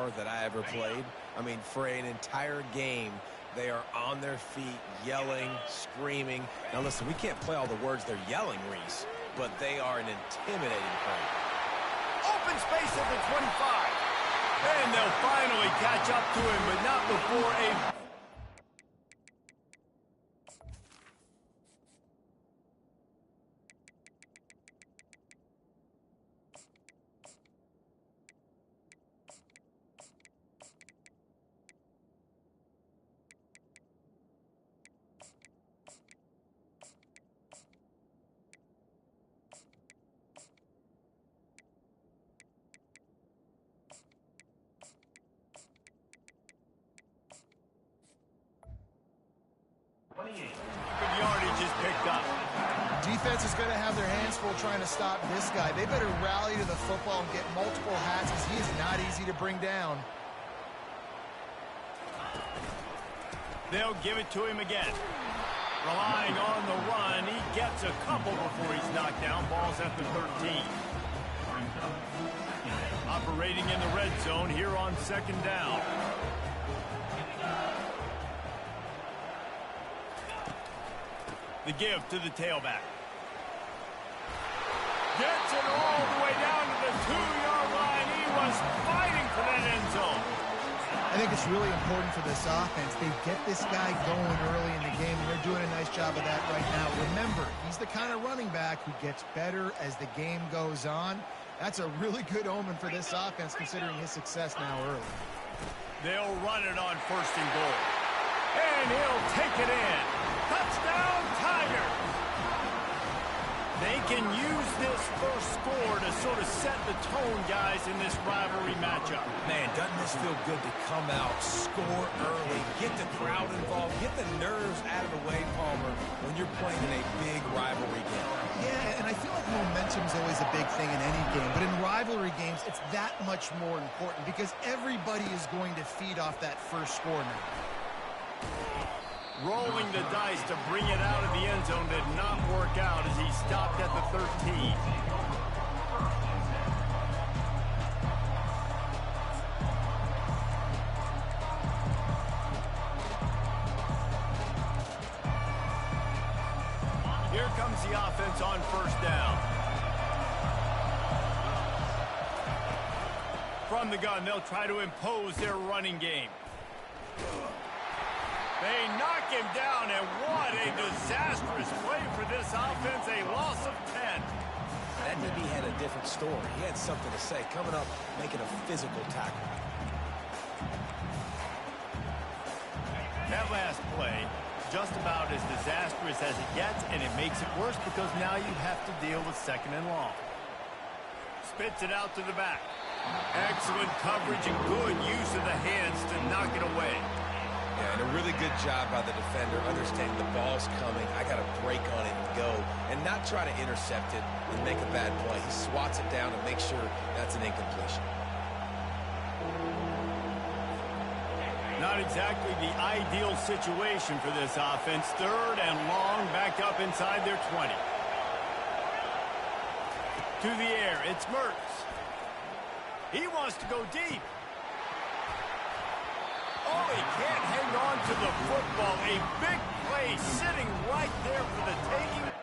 power that I ever played. I mean, for an entire game, they are on their feet, yelling, screaming. Now, listen, we can't play all the words they're yelling, Reese, but they are an intimidating crowd. Open space at the 25. And they'll finally catch up to him, but not before a... Good yardage is picked up. Defense is going to have their hands full trying to stop this guy. They better rally to the football and get multiple hats because he is not easy to bring down. They'll give it to him again. Relying on the run, he gets a couple before he's knocked down. Ball's at the 13. Operating in the red zone here on 2nd down. The give to the tailback. Gets it all the way down to the 2-yard line. He was fighting for that end zone. I think it's really important for this offense. They get this guy going early in the game, and they're doing a nice job of that right now. Remember, he's the kind of running back who gets better as the game goes on. That's a really good omen for this offense, considering his success now early. They'll run it on 1st and goal. And he'll take it in. Touchdown, Tigers! They can use this first score to sort of set the tone, guys, in this rivalry matchup. Man, doesn't this feel good to come out, score early, get the crowd involved, get the nerves out of the way, Palmer, when you're playing in a big rivalry game? Yeah, and I feel like momentum's always a big thing in any game, but in rivalry games, it's that much more important because everybody is going to feed off that first score now. Rolling the dice to bring it out of the end zone did not work out as he stopped at the 13. Here comes the offense on 1st down. From the gun, they'll try to impose their running game. They knock him down, and what a disastrous play for this offense, a loss of 10. That DB had a different story. He had something to say, coming up, making a physical tackle. That last play, just about as disastrous as it gets, and it makes it worse because now you have to deal with 2nd and long. Spits it out to the back. Excellent coverage and good use of the hands to knock it away. Yeah, and a really good job by the defender, understanding the ball's coming. I got to break on it and go, and not try to intercept it and make a bad play. He swats it down and makes sure that's an incompletion. Not exactly the ideal situation for this offense. 3rd and long, back up inside their 20. To the air, it's Mertz. He wants to go deep. Oh, he can't hang on to the football. A big play sitting right there for the taking.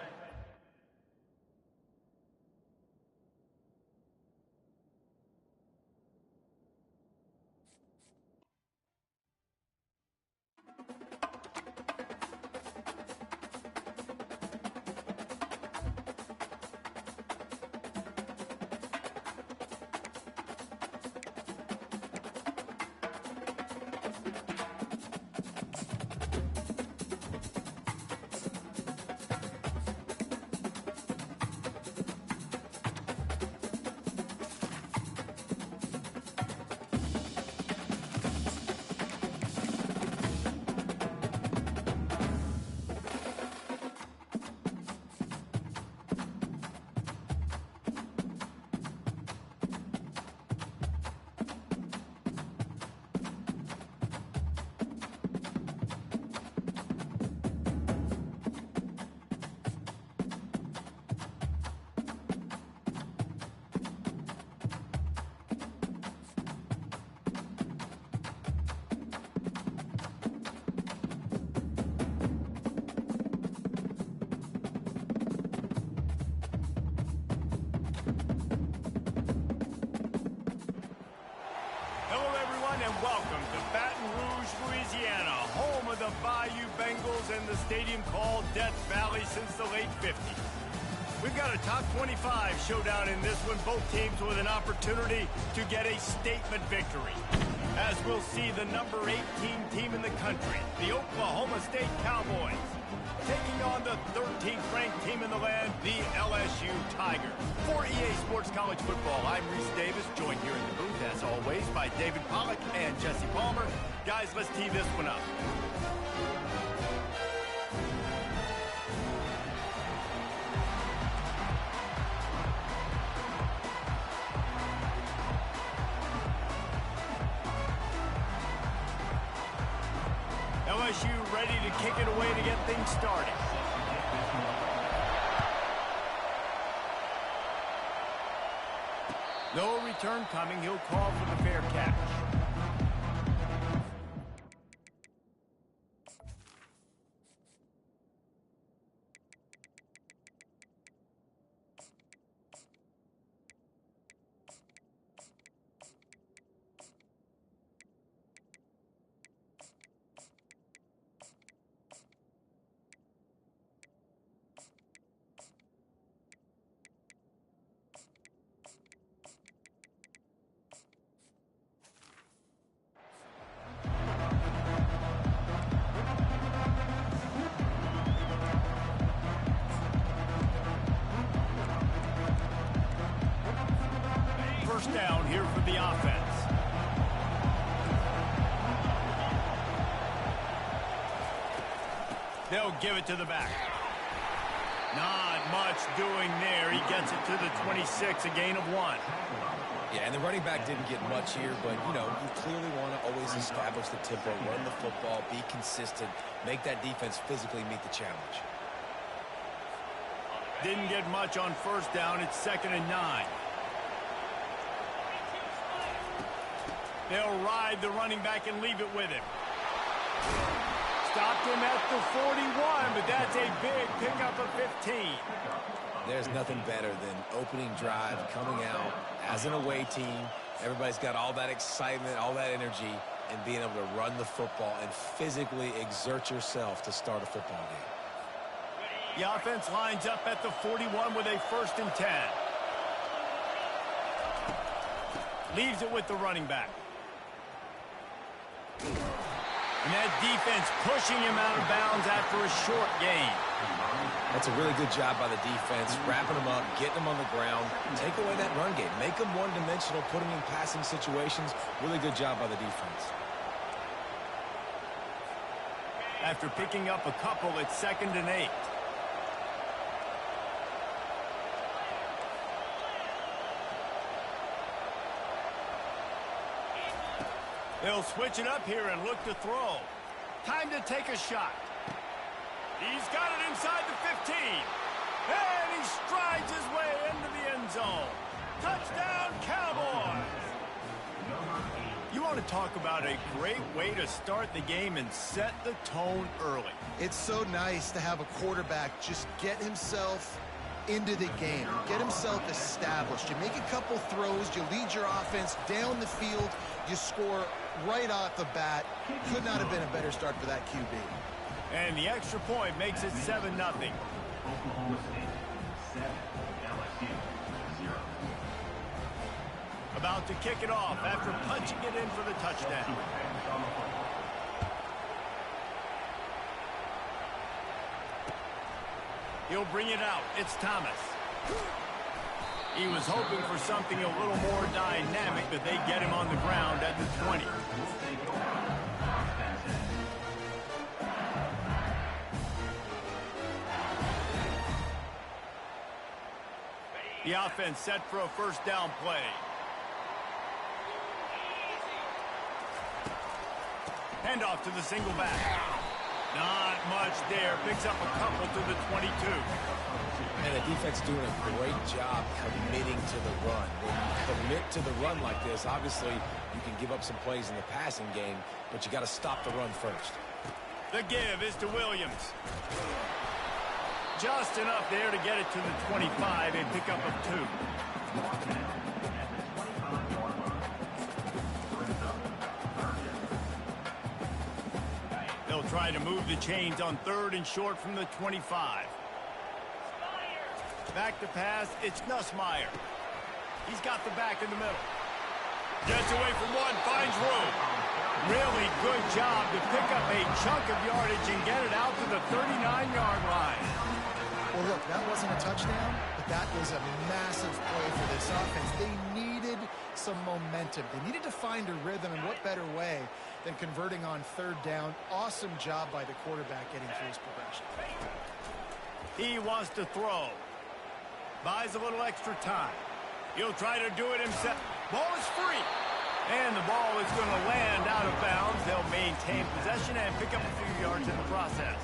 everyone, and welcome to Baton Rouge, Louisiana, home of the Bayou Bengals and the stadium called Death Valley since the late 50s. We've got a top 25 showdown in this one, both teams with an opportunity to get a statement victory. As we'll see the number 18 team in the country, the Oklahoma State Cowboys, taking on the 13th ranked team in the land, the LSU Tigers. For EA Sports College Football, I'm Reese Davis, joined here in the booth, as always, by David Pollack and Jesse Palmer. Guys, let's tee this one up. LSU ready to kick it away to get things started. No return coming. He'll call for the fair catch. First down here for the offense. They'll give it to the back. Not much doing there. He gets it to the 26, a gain of 1. Yeah, and the running back didn't get much here, but, you know, you clearly want to always establish the tempo, run the football, be consistent, make that defense physically meet the challenge. Didn't get much on first down. It's 2nd and 9. They'll ride the running back and leave it with him. Stopped him at the 41, but that's a big pickup of 15. There's nothing better than opening drive, coming out as an away team. Everybody's got all that excitement, all that energy, and being able to run the football and physically exert yourself to start a football game. The offense lines up at the 41 with a 1st and 10. Leaves it with the running back. And that defense pushing him out of bounds after a short gain. That's a really good job by the defense, wrapping them up, getting them on the ground, take away that run game, make them one-dimensional, put them in passing situations. Really good job by the defense. After picking up a couple, it's 2nd and 8. They'll switch it up here and look to throw. Time to take a shot. He's got it inside the 15. And he strides his way into the end zone. Touchdown, Cowboys! You want to talk about a great way to start the game and set the tone early. It's so nice to have a quarterback just get himself into the game, get himself established. You make a couple throws, you lead your offense down the field, you score right off the bat. Could not have been a better start for that QB. And the extra point makes it 7-0. About to kick it off after punching it in for the touchdown. He'll bring it out. It's Thomas. He was hoping for something a little more dynamic, but they get him on the ground at the 20. The offense set for a 1st down play. Handoff to the single back. Not much there. Picks up a couple to the 22. And the defense doing a great job committing to the run. When you commit to the run like this, obviously you can give up some plays in the passing game, but you got to stop the run first. The give is to Williams. Just enough there to get it to the 25, a pickup of 2. try to move the chains on 3rd and short from the 25. Back to pass, it's Nussmeier. He's got the back in the middle. Gets away from one, finds room. Really good job to pick up a chunk of yardage and get it out to the 39-yard line. Well, look, that wasn't a touchdown, but that was a massive play for this offense. They needed some momentum. They needed to find a rhythm, and what better way than converting on 3rd down. Awesome job by the quarterback getting through his progression. He wants to throw. Buys a little extra time. He'll try to do it himself. Ball is free. And the ball is going to land out of bounds. They'll maintain possession and pick up a few yards in the process.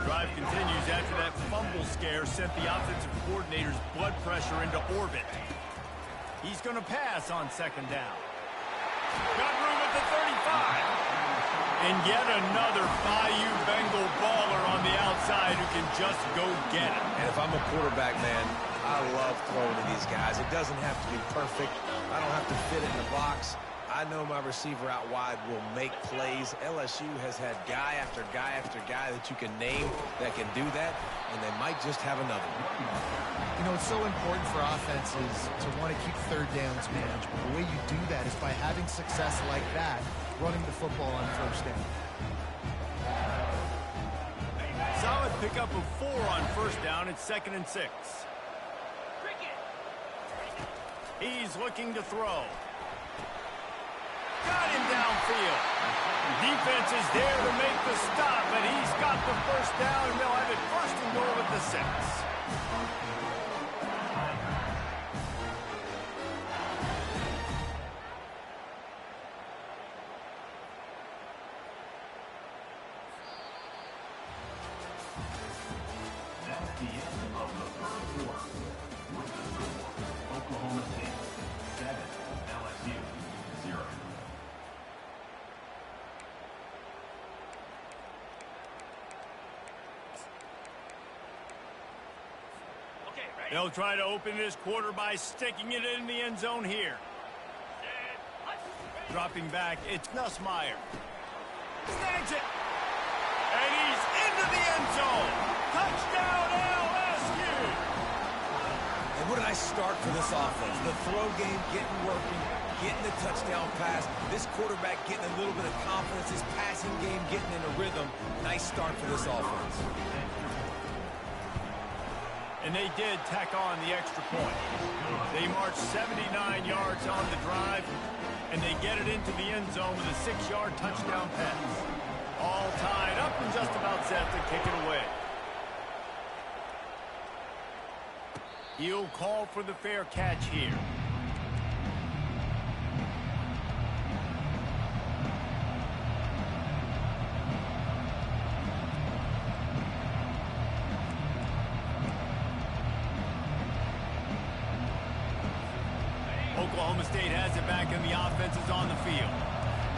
Drive continues after that fumble scare sent the offensive coordinator's blood pressure into orbit. He's going to pass on 2nd down. Got room at the 35. And yet another Bayou Bengal baller on the outside who can just go get it. And if I'm a quarterback, man, I love throwing to these guys. It doesn't have to be perfect. I don't have to fit it in the box. I know my receiver out wide will make plays. LSU has had guy after guy after guy that you can name that can do that, and they might just have another. You know, it's so important for offenses to want to keep 3rd downs manageable. The way you do that is by having success like that, running the football on 1st down. Solid pickup of 4 on 1st down. It's 2nd and 6. He's looking to throw. Got him downfield. Defense is there to make the stop, and he's got the 1st down, and they'll have it 1st and goal at the 6. That's the end of the 3rd quarter. With the score, Oklahoma State 7, LSU 0. They'll try to open this quarter by sticking it in the end zone here. Dropping back, it's Nussmeier. Snags it. And he's into the end zone. Touchdown, LSU. And what a nice start for this offense. The throw game getting working, getting the touchdown pass. This quarterback getting a little bit of confidence. His passing game getting in a rhythm. Nice start for this offense. And they did tack on the extra point. They marched 79 yards on the drive, and they get it into the end zone with a 6-yard touchdown pass. All tied up and just about set to kick it away. He'll call for the fair catch here. Oklahoma State has it back, and the offense is on the field.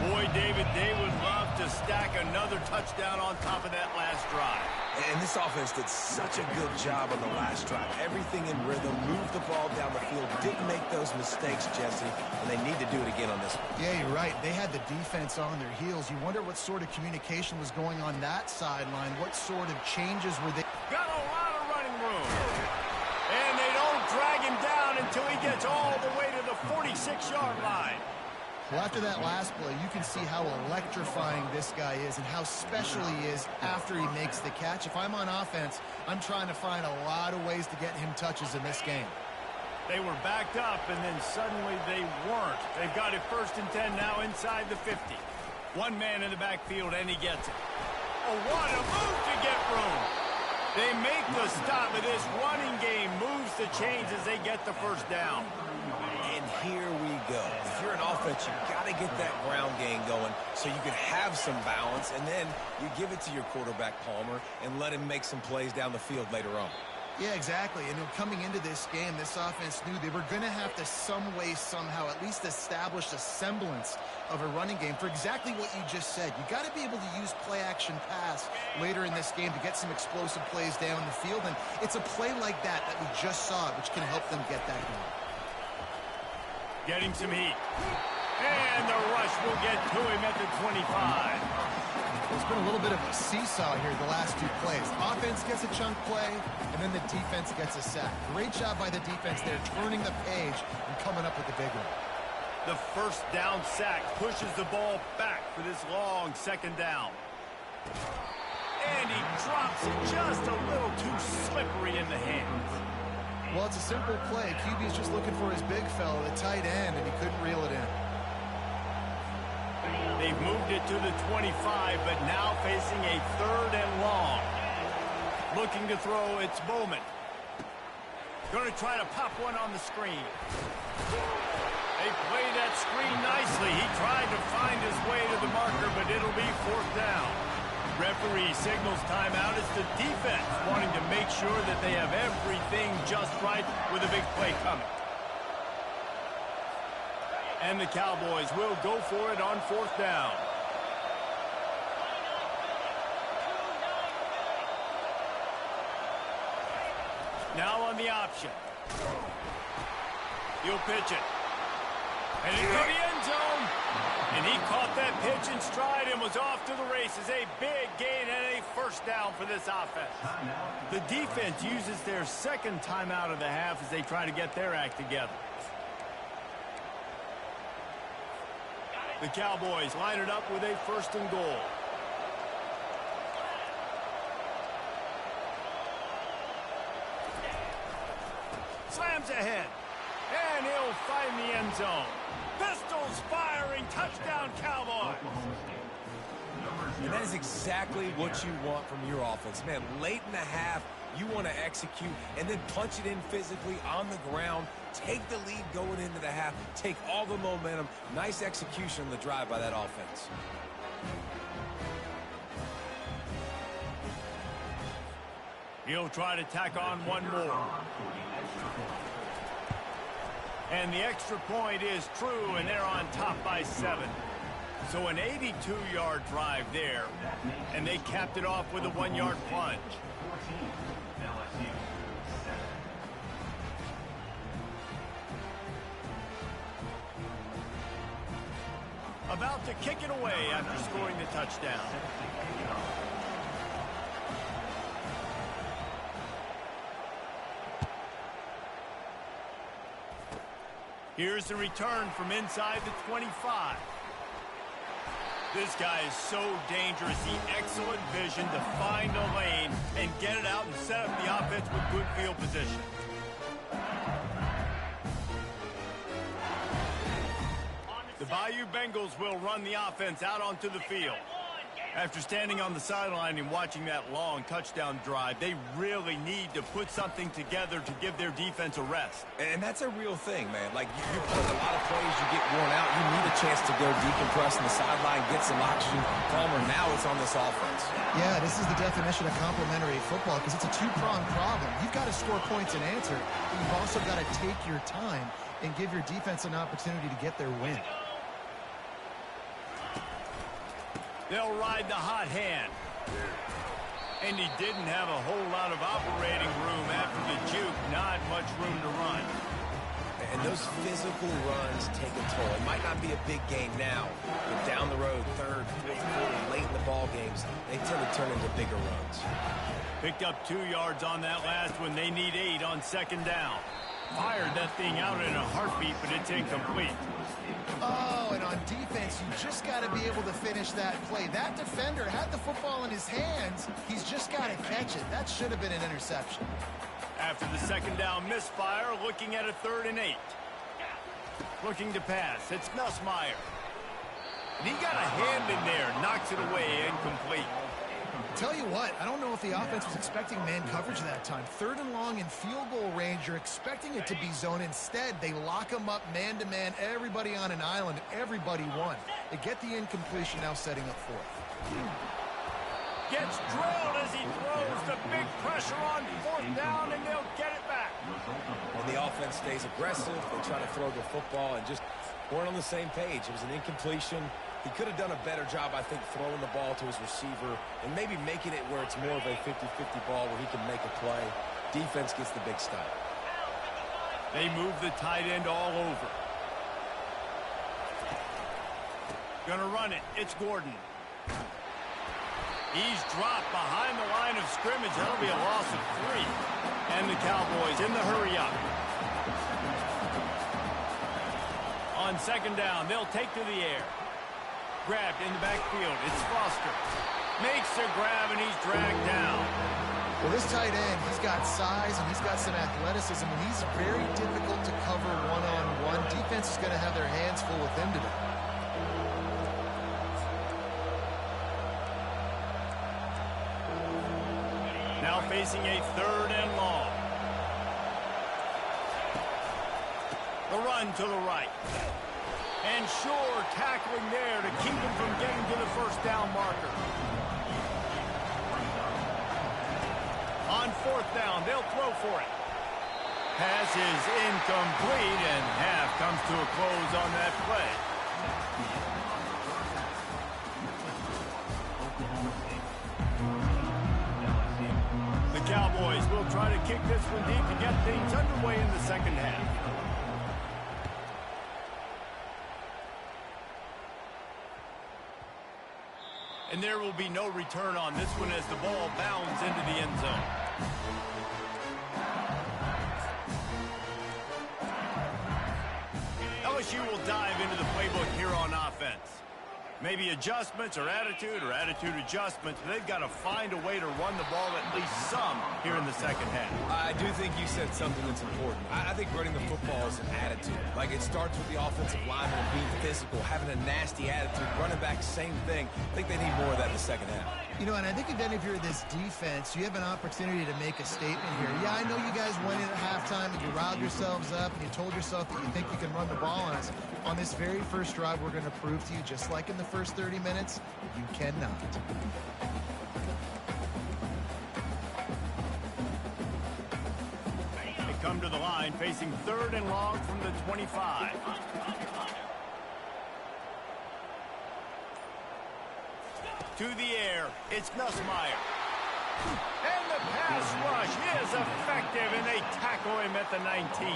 Boy, David, they would love to stack another touchdown on top of that last drive. And this offense did such a good job on the last drive. Everything in rhythm, moved the ball down the field, didn't make those mistakes, Jesse, and they need to do it again on this one. Yeah, you're right. They had the defense on their heels. You wonder what sort of communication was going on that sideline. What sort of changes were they? Got a lot of running room. And they don't drag him down until he gets all the way to the 46-yard line. Well, after that last play, you can see how electrifying this guy is and how special he is after he makes the catch. If I'm on offense, I'm trying to find a lot of ways to get him touches in this game. They were backed up, and then suddenly they weren't. They've got it 1st and 10 now inside the 50. One man in the backfield, and he gets it. Oh, what a move to get room. They make the stop, but this running game moves the chains as they get the 1st down. And here we go. If you're an offense, you got to get that ground game going so you can have some balance, and then you give it to your quarterback, Palmer, and let him make some plays down the field later on. Yeah, exactly. And coming into this game, this offense knew they were going to have to some way, somehow, at least establish a semblance of a running game for exactly what you just said. You got to be able to use play-action pass later in this game to get some explosive plays down the field. And it's a play like that that we just saw, which can help them get that going. Getting some heat. And the rush will get to him at the 25. There's been a little bit of a seesaw here the last two plays. Offense gets a chunk play, and then the defense gets a sack. Great job by the defense there, turning the page and coming up with the big one. The first down sack pushes the ball back for this long second down. And he drops it just a little too slippery in the hands. Well, it's a simple play. QB's just looking for his big fella, the tight end, and he couldn't reel it in. They've moved it to the 25, but now facing a 3rd and long. Looking to throw, it's Bowman. Going to try to pop one on the screen. They played that screen nicely. He tried to find his way to the marker, but it'll be 4th down. Referee signals timeout. It's the defense wanting to make sure that they have everything just right with a big play coming. And the Cowboys will go for it on 4th down. Now on the option. He'll pitch it. And into the end zone. And he caught that pitch in stride and was off to the races. A big gain and a 1st down for this offense. The defense uses their 2nd timeout of the half as they try to get their act together. The Cowboys line it up with a 1st and goal. Slams ahead. And he'll find the end zone. Pistols firing. Touchdown, Cowboys. And that is exactly what you want from your offense. Man, late in the half, you want to execute and then punch it in physically on the ground. Take the lead going into the half. Take all the momentum. Nice execution on the drive by that offense. He'll try to tack on one more. And the extra point is true, and they're on top by 7. So an 82-yard drive there, and they capped it off with a 1-yard plunge. About to kick it away after scoring the touchdown. Here's the return from inside the 25. This guy is so dangerous. He excellent vision to find a lane and get it out and set up the offense with good field position. The Bayou Bengals will run the offense out onto the field. After standing on the sideline and watching that long touchdown drive, they really need to put something together to give their defense a rest. And that's a real thing, man. Like, you play a lot of plays, you get worn out. You need a chance to go decompress on the sideline, get some oxygen. Palmer, now it's on this offense. Yeah, this is the definition of complementary football because it's a two-pronged problem. You've got to score points and answer, but you've also got to take your time and give your defense an opportunity to get their win. They'll ride the hot hand. And he didn't have a whole lot of operating room after the juke. Not much room to run. And those physical runs take a toll. It might not be a big game now, but down the road, 3rd, 4th quarter, late in the ball games, they tend to turn into bigger runs. Picked up 2 yards on that last one. They need 8 on 2nd down. Fired that thing out in a heartbeat, but it's incomplete. Oh, and on defense, you just got to be able to finish that play. That defender had the football in his hands. He's just got to catch it. That should have been an interception. After the 2nd down misfire, looking at a 3rd and 8. Looking to pass. It's Nussmeier. And he got a hand in there. Knocks it away. Incomplete. Tell you what, I don't know if the offense was expecting man coverage that time. 3rd and long in field goal range, you're expecting it to be zone. Instead, they lock them up man-to-man, everybody on an island, everybody won. They get the incompletion, now setting up 4th. Gets drilled as he throws the big pressure on 4th down, and they'll get it back. And the offense stays aggressive. They try to throw the football and just weren't on the same page. It was an incompletion. He could have done a better job, I think, throwing the ball to his receiver and maybe making it where it's more of a 50-50 ball where he can make a play. Defense gets the big stop. They move the tight end all over. Gonna run it. It's Gordon. He's dropped behind the line of scrimmage. That'll be a loss of 3. And the Cowboys in the hurry up. On second down, they'll take to the air. Grabbed in the backfield. It's Foster. Makes a grab, and he's dragged down. Well, this tight end, he's got size and he's got some athleticism, and he's very difficult to cover one-on-one. Defense is going to have their hands full with him today. Now facing a 3rd and long. The run to the right. And Shore tackling there to keep him from getting to the first down marker. On 4th down, they'll throw for it. Pass is incomplete, and half comes to a close on that play. The Cowboys will try to kick this one deep to get things underway in the second half. And there will be no return on this one as the ball bounds into the end zone. LSU will dive into the playbook here on offense. Maybe adjustments or attitude adjustments, but they've got to find a way to run the ball at least some here in the second half. I do think you said something that's important. I think running the football is an attitude. Like, it starts with the offensive lineman being physical, having a nasty attitude. Running back, same thing. I think they need more of that in the second half. You know, and I think if you're this defense, you have an opportunity to make a statement here. Yeah, I know you guys went in at halftime and you riled yourselves up and you told yourself that you think you can run the ball on us. On this very first drive, we're going to prove to you, just like in the first 30 minutes, you cannot. They come to the line facing 3rd and long from the 25. To the air, it's Nussmeier. And the pass rush is effective, and they tackle him at the 19.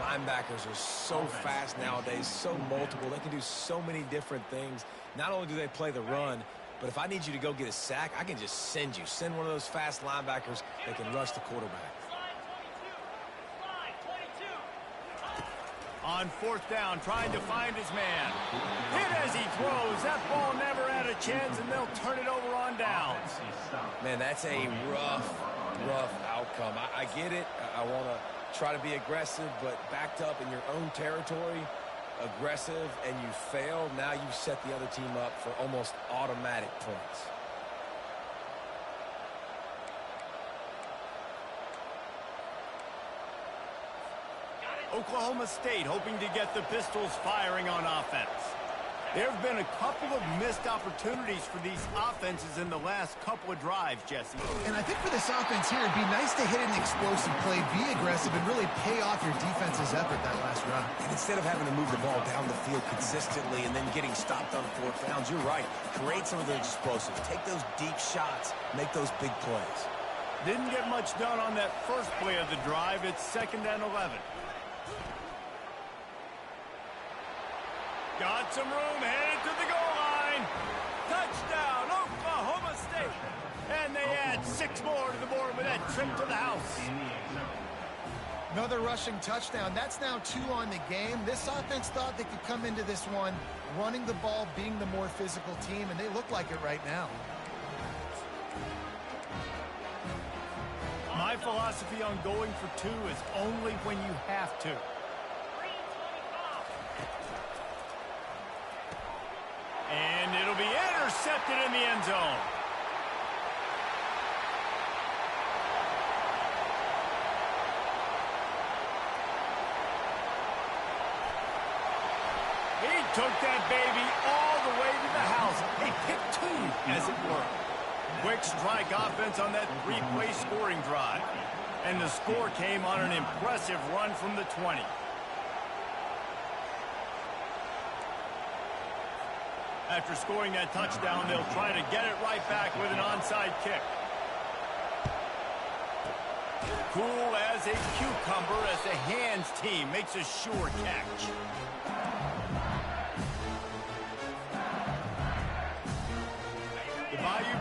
Linebackers are so fast nowadays, so multiple. They can do so many different things. Not only do they play the run, but if I need you to go get a sack, I can just send you. Send one of those fast linebackers that can rush the quarterback. On 4th down, trying to find his man. Hit as he throws. That ball never had a chance, and they'll turn it over on downs. Man, that's a rough outcome. I get it. I want to try to be aggressive, but backed up in your own territory, aggressive, and you fail. Now you've set the other team up for almost automatic points. Oklahoma State hoping to get the Pistols firing on offense. There have been a couple of missed opportunities for these offenses in the last couple of drives, Jesse. And I think for this offense here, it'd be nice to hit an explosive play, be aggressive, and really pay off your defense's effort that last run. And instead of having to move the ball down the field consistently and then getting stopped on 4th downs, you're right. Create some of the explosives. Take those deep shots. Make those big plays. Didn't get much done on that first play of the drive. It's 2nd and 11. Got some room, headed to the goal line. Touchdown, Oklahoma State. And they add 6 more to the board with that trip to the house. Another rushing touchdown. That's now 2 on the game. This offense thought they could come into this one running the ball, being the more physical team, and they look like it right now. My philosophy on going for 2 is only when you have to. And it'll be intercepted in the end zone. He took that baby all the way to the house. A pick 2, as it were. Quick strike offense on that 3-play scoring drive. And the score came on an impressive run from the 20. After scoring that touchdown, they'll try to get it right back with an onside kick. Cool as a cucumber as the hands team makes a sure catch.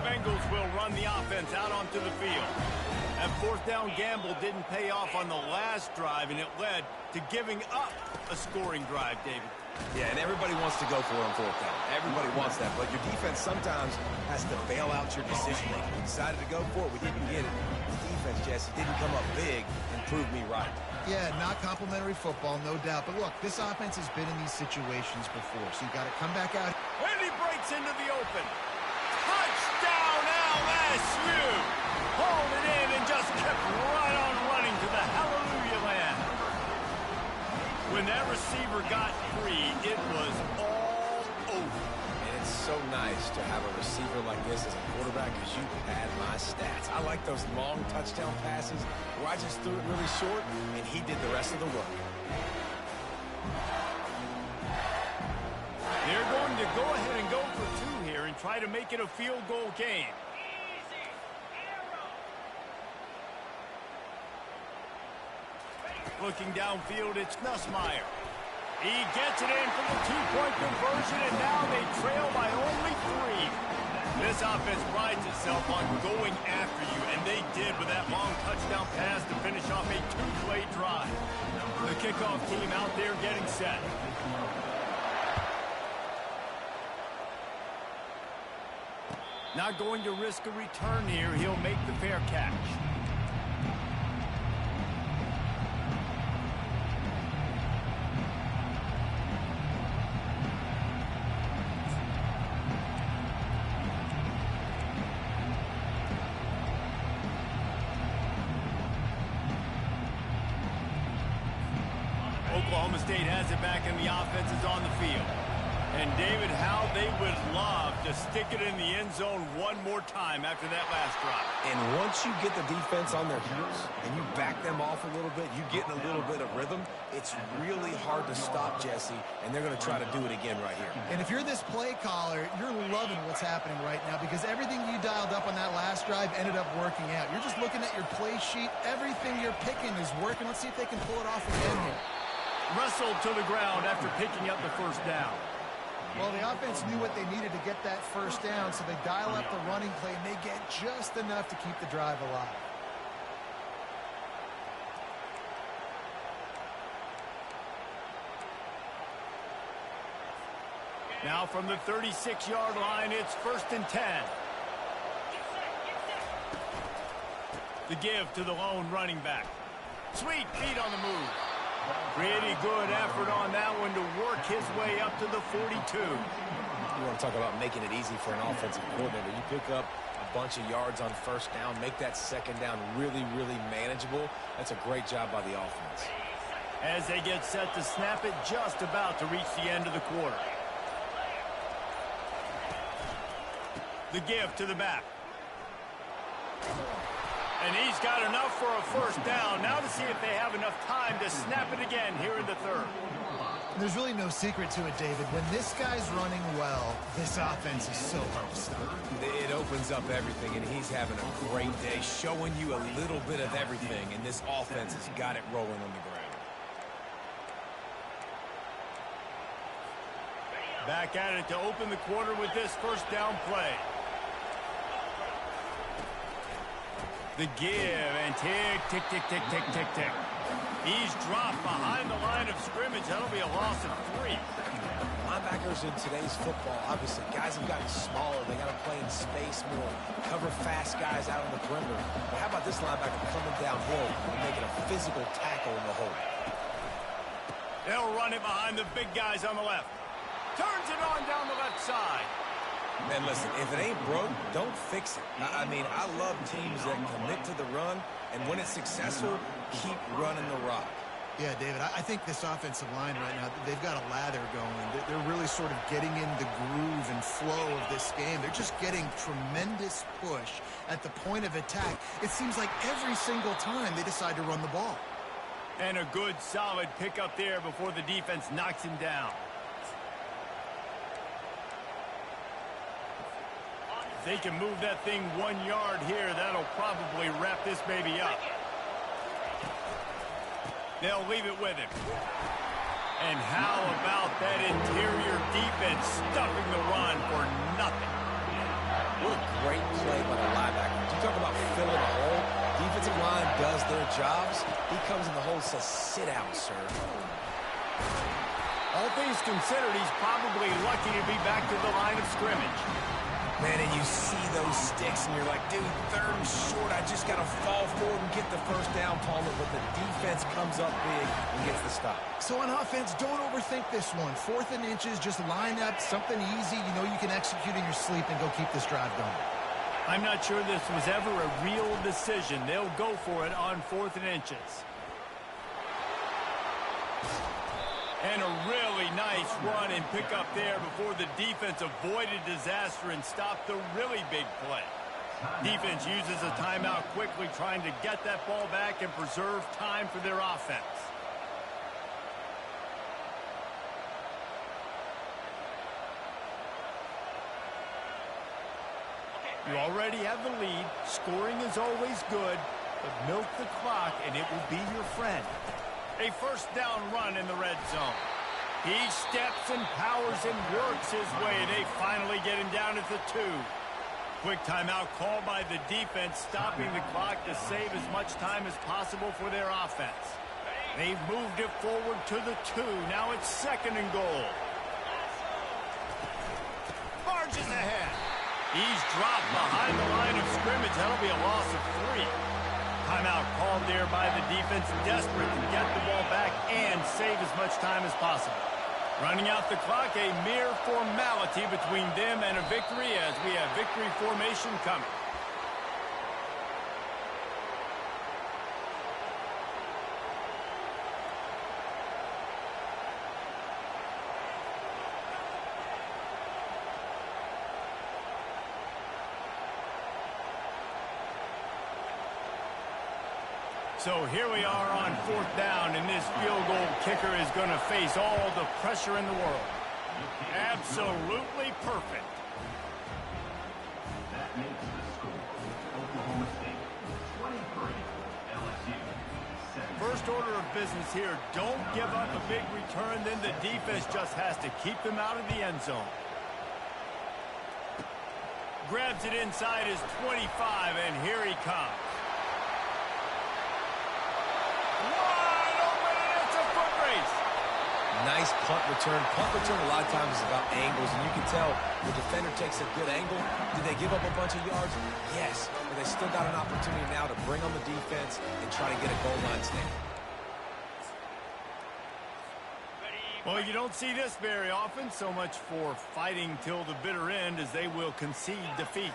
Bengals will run the offense out onto the field. That fourth down gamble didn't pay off on the last drive, and it led to giving up a scoring drive, David. Yeah, and everybody wants to go for it on fourth down. Everybody wants that, but your defense sometimes has to bail out your decision-making. We decided to go for it. We didn't get it. The defense, Jesse, didn't come up big and prove me right. Yeah, not complimentary football, no doubt. But look, this offense has been in these situations before, so you got to come back out. And he breaks into the open. Touchdown, LSU! Hauled it in and just kept right on running to the hallelujah land. When that receiver got free, it was all over. And it's so nice to have a receiver like this as a quarterback because you pad my stats. I like those long touchdown passes where I just threw it really short and he did the rest of the work. They're going to go ahead and go for two here and try to make it a field goal game. Looking downfield, it's Nussmeier. He gets it in for the two-point conversion, and now they trail by only 3. This offense prides itself on going after you, and they did with that long touchdown pass to finish off a 2-play drive. The kickoff team out there getting set. Not going to risk a return here. He'll make the fair catch. Oklahoma State has it back and the offense is on the field. And David, how they would love to stick it in the end zone one more time after that last drive. And once you get the defense on their heels and you back them off a little bit, you get in a little bit of rhythm, it's really hard to stop, Jesse, and they're going to try to do it again right here. And if you're this play caller, you're loving what's happening right now because everything you dialed up on that last drive ended up working out. You're just looking at your play sheet. Everything you're picking is working. Let's see if they can pull it off again here. Wrestled to the ground after picking up the first down. Well, the offense knew what they needed to get that first down, so they dial up the running play, and they get just enough to keep the drive alive. Now from the 36-yard line, it's 1st and 10. The give to the lone running back. Sweet feet on the move. Pretty good effort on that one to work his way up to the 42. You want to talk about making it easy for an offensive coordinator. You pick up a bunch of yards on first down, make that second down really, really manageable. That's a great job by the offense. As they get set to snap it, just about to reach the end of the quarter. The give to the back. And he's got enough for a first down. Now to see if they have enough time to snap it again here in the third. There's really no secret to it, David. When this guy's running well, this offense is so hard to stop. It opens up everything, and he's having a great day, showing you a little bit of everything, and this offense has got it rolling on the ground. Back at it to open the quarter with this first down play. The give, and tick, tick, tick, tick, tick, tick, tick. He's dropped behind the line of scrimmage. That'll be a loss of 3. Linebackers in today's football, obviously, guys have gotten smaller. They got to play in space more, cover fast guys out on the perimeter. But how about this linebacker coming downhill and making a physical tackle in the hole? They'll run it behind the big guys on the left. Turns it on down the left side. Man, listen, if it ain't broke, don't fix it. I mean, I love teams that commit to the run, and when it's successful, keep running the rock. Yeah, David, I think this offensive line right now, they've got a lather going. They're really sort of getting in the groove and flow of this game. They're just getting tremendous push at the point of attack. It seems like every single time they decide to run the ball. And a good, solid pickup there before the defense knocks him down. If they can move that thing 1 yard here, that'll probably wrap this baby up. They'll leave it with him. And how about that interior defense stuffing the run for nothing? What a great play by the linebacker. You talk about filling a hole. Defensive line does their jobs. He comes in the hole and says, sit down, sir. All things considered, he's probably lucky to be back to the line of scrimmage. Man, and you see those sticks, and you're like, dude, 3rd and short. I just got to fall forward and get the first down, Palmer. But the defense comes up big and gets the stop. So on offense, don't overthink this one. 4th and inches, just line up something easy. You know you can execute in your sleep and go keep this drive going. I'm not sure this was ever a real decision. They'll go for it on 4th and inches. And a really nice run and pick up there before the defense avoided disaster and stopped the really big play. Defense uses a timeout quickly, trying to get that ball back and preserve time for their offense. You already have the lead. Scoring is always good, but milk the clock and it will be your friend. A first down run in the red zone. He steps and powers and works his way. They finally get him down at the 2. Quick timeout called by the defense, stopping the clock to save as much time as possible for their offense. They've moved it forward to the 2. Now it's 2nd and goal. Barges ahead. He's dropped behind the line of scrimmage. That'll be a loss of 3. Timeout called there by the defense, desperate to get the ball back and save as much time as possible. Running out the clock, a mere formality between them and a victory as we have victory formation coming. So here we are on 4th down, and this field goal kicker is going to face all the pressure in the world. Absolutely perfect. That makes the score. Oklahoma State 23, LSU 7. First order of business here, don't give up a big return, then the defense just has to keep them out of the end zone. Grabs it inside his 25, and here he comes. Nice punt return. Punt return a lot of times is about angles, and you can tell the defender takes a good angle. Did they give up a bunch of yards? Yes, but they still got an opportunity now to bring on the defense and try to get a goal line stand. Well, you don't see this very often. So much for fighting till the bitter end as they will concede defeat.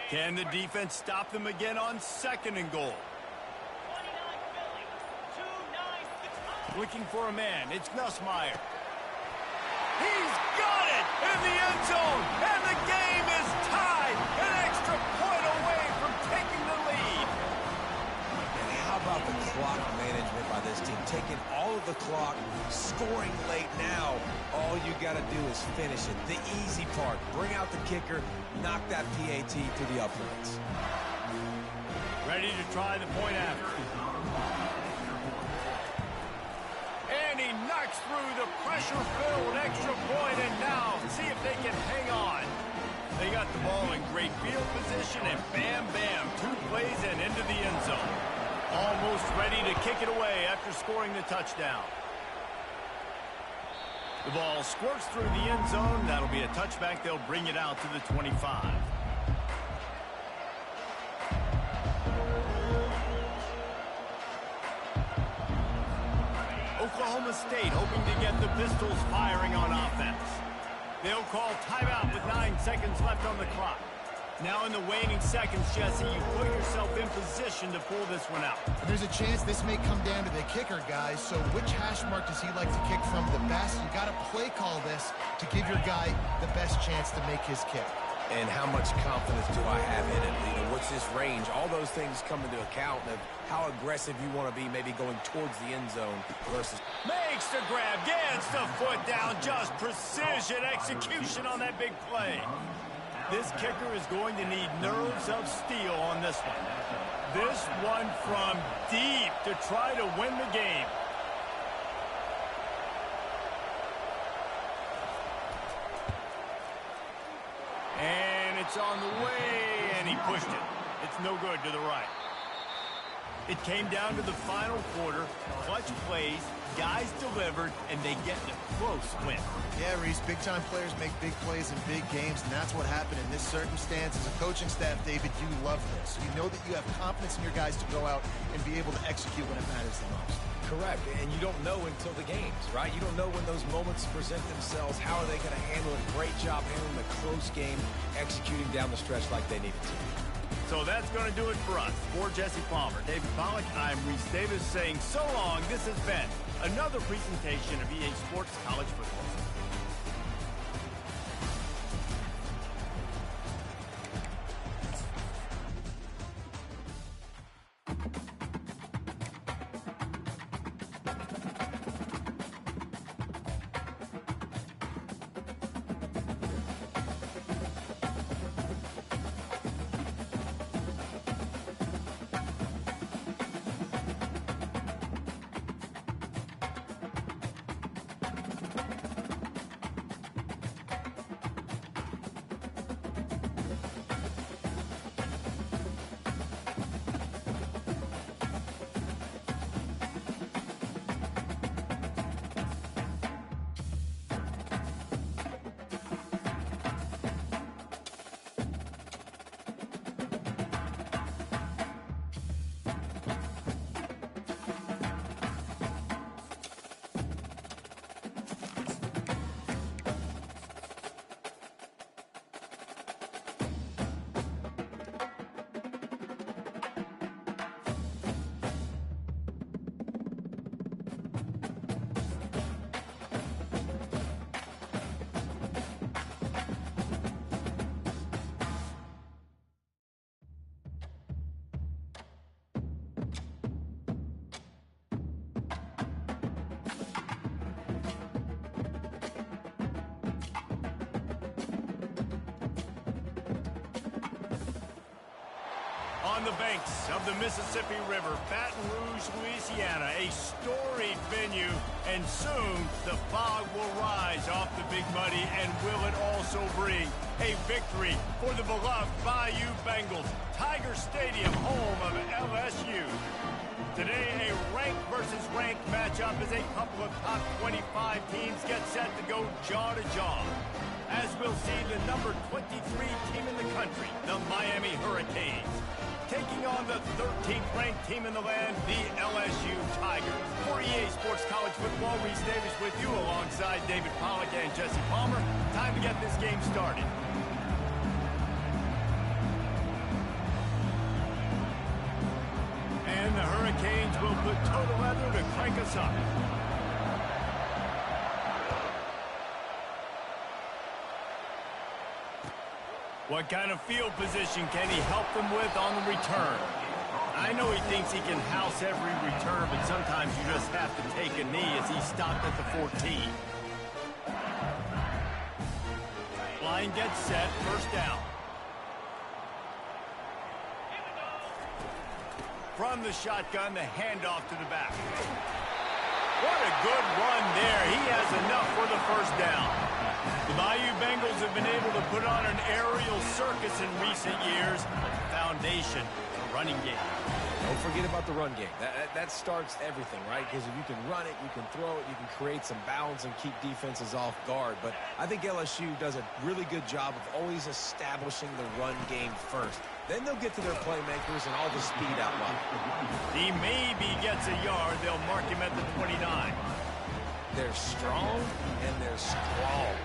Can the defense stop them again on 2nd and goal? Looking for a man. It's Nussmeier. He's got it in the end zone, and the game is tied. An extra point away from taking the lead. And how about the clock management by this team? Taking all of the clock, scoring late now. All you got to do is finish it. The easy part. Bring out the kicker, knock that PAT through the uprights. Ready to try the point after. And he knocks through the pressure-filled extra point, and now see if they can hang on. They got the ball in great field position, and bam, bam, 2 plays and into the end zone. Almost ready to kick it away after scoring the touchdown. The ball squirts through the end zone. That'll be a touchback. They'll bring it out to the 25. Oklahoma State hoping to get the Pistols firing on offense. They'll call timeout with 9 seconds left on the clock. Now in the waning seconds, Jesse, you put yourself in position to pull this one out. There's a chance this may come down to the kicker, guys. So which hash mark does he like to kick from the best? You got to play call this to give your guy the best chance to make his kick. And how much confidence do I have in it? You know, what's his range? All those things come into account of how aggressive you want to be, maybe going towards the end zone versus... Makes the grab, gets the foot down, just precision execution on that big play. This kicker is going to need nerves of steel on this one. This one from deep to try to win the game. And it's on the way, and he pushed it. It's no good to the right. It came down to the final quarter. Clutch plays, guys delivered, and they get the close win. Yeah, Reese, big-time players make big plays in big games, and that's what happened in this circumstance. As a coaching staff, David, you love this. You know that you have confidence in your guys to go out and be able to execute when it matters the most. Correct, and you don't know until the games, right? You don't know when those moments present themselves. How are they going to handle it? Great job handling the close game, executing down the stretch like they needed to. So that's going to do it for us. For Jesse Palmer, David Pollack, I'm Reese Davis saying so long. This has been another presentation of EA Sports College Football. On the banks of the Mississippi River, Baton Rouge, Louisiana, a storied venue, and soon the fog will rise off the Big Muddy, and will it also bring a victory for the beloved Bayou Bengals. Tiger Stadium, home of LSU. Today, a ranked versus ranked matchup as a couple of top 25 teams get set to go jaw to jaw. As we'll see the number 23 team in the country, the Miami Hurricanes, taking on the 13th ranked team in the land, the LSU Tigers. For EA Sports College Football, Reese Davis with you alongside David Pollack and Jesse Palmer. Time to get this game started. And the Hurricanes will put total leather to crank us up. What kind of field position can he help them with on the return? I know he thinks he can house every return, but sometimes you just have to take a knee as he stopped at the 14. Line gets set, first down. From the shotgun, the handoff to the back. What a good run there. He has enough for the first down. The Bayou Bengals have been able to put on an aerial circus in recent years. Foundation, the running game. Don't forget about the run game. That starts everything, right? Because if you can run it, you can throw it, you can create some balance and keep defenses off guard. But I think LSU does a really good job of always establishing the run game first. Then they'll get to their playmakers and all the speed out wide. He maybe gets a yard. They'll mark him at the 29. They're strong and they're strong.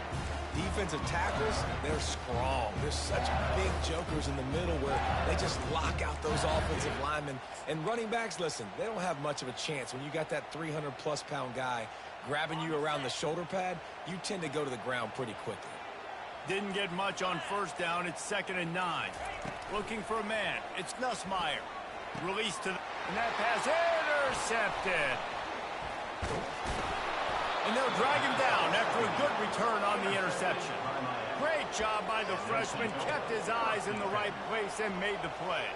Defensive tackles, they're strong. There's such big jokers in the middle where they just lock out those offensive linemen. And running backs, listen, they don't have much of a chance. When you got that 300-plus pound guy grabbing you around the shoulder pad, you tend to go to the ground pretty quickly. Didn't get much on first down. It's 2nd and 9. Looking for a man. It's Nussmeier. Released to the... And that pass intercepted. And they'll drag him down after a good return on the interception. Great job by the freshman. Kept his eyes in the right place and made the play.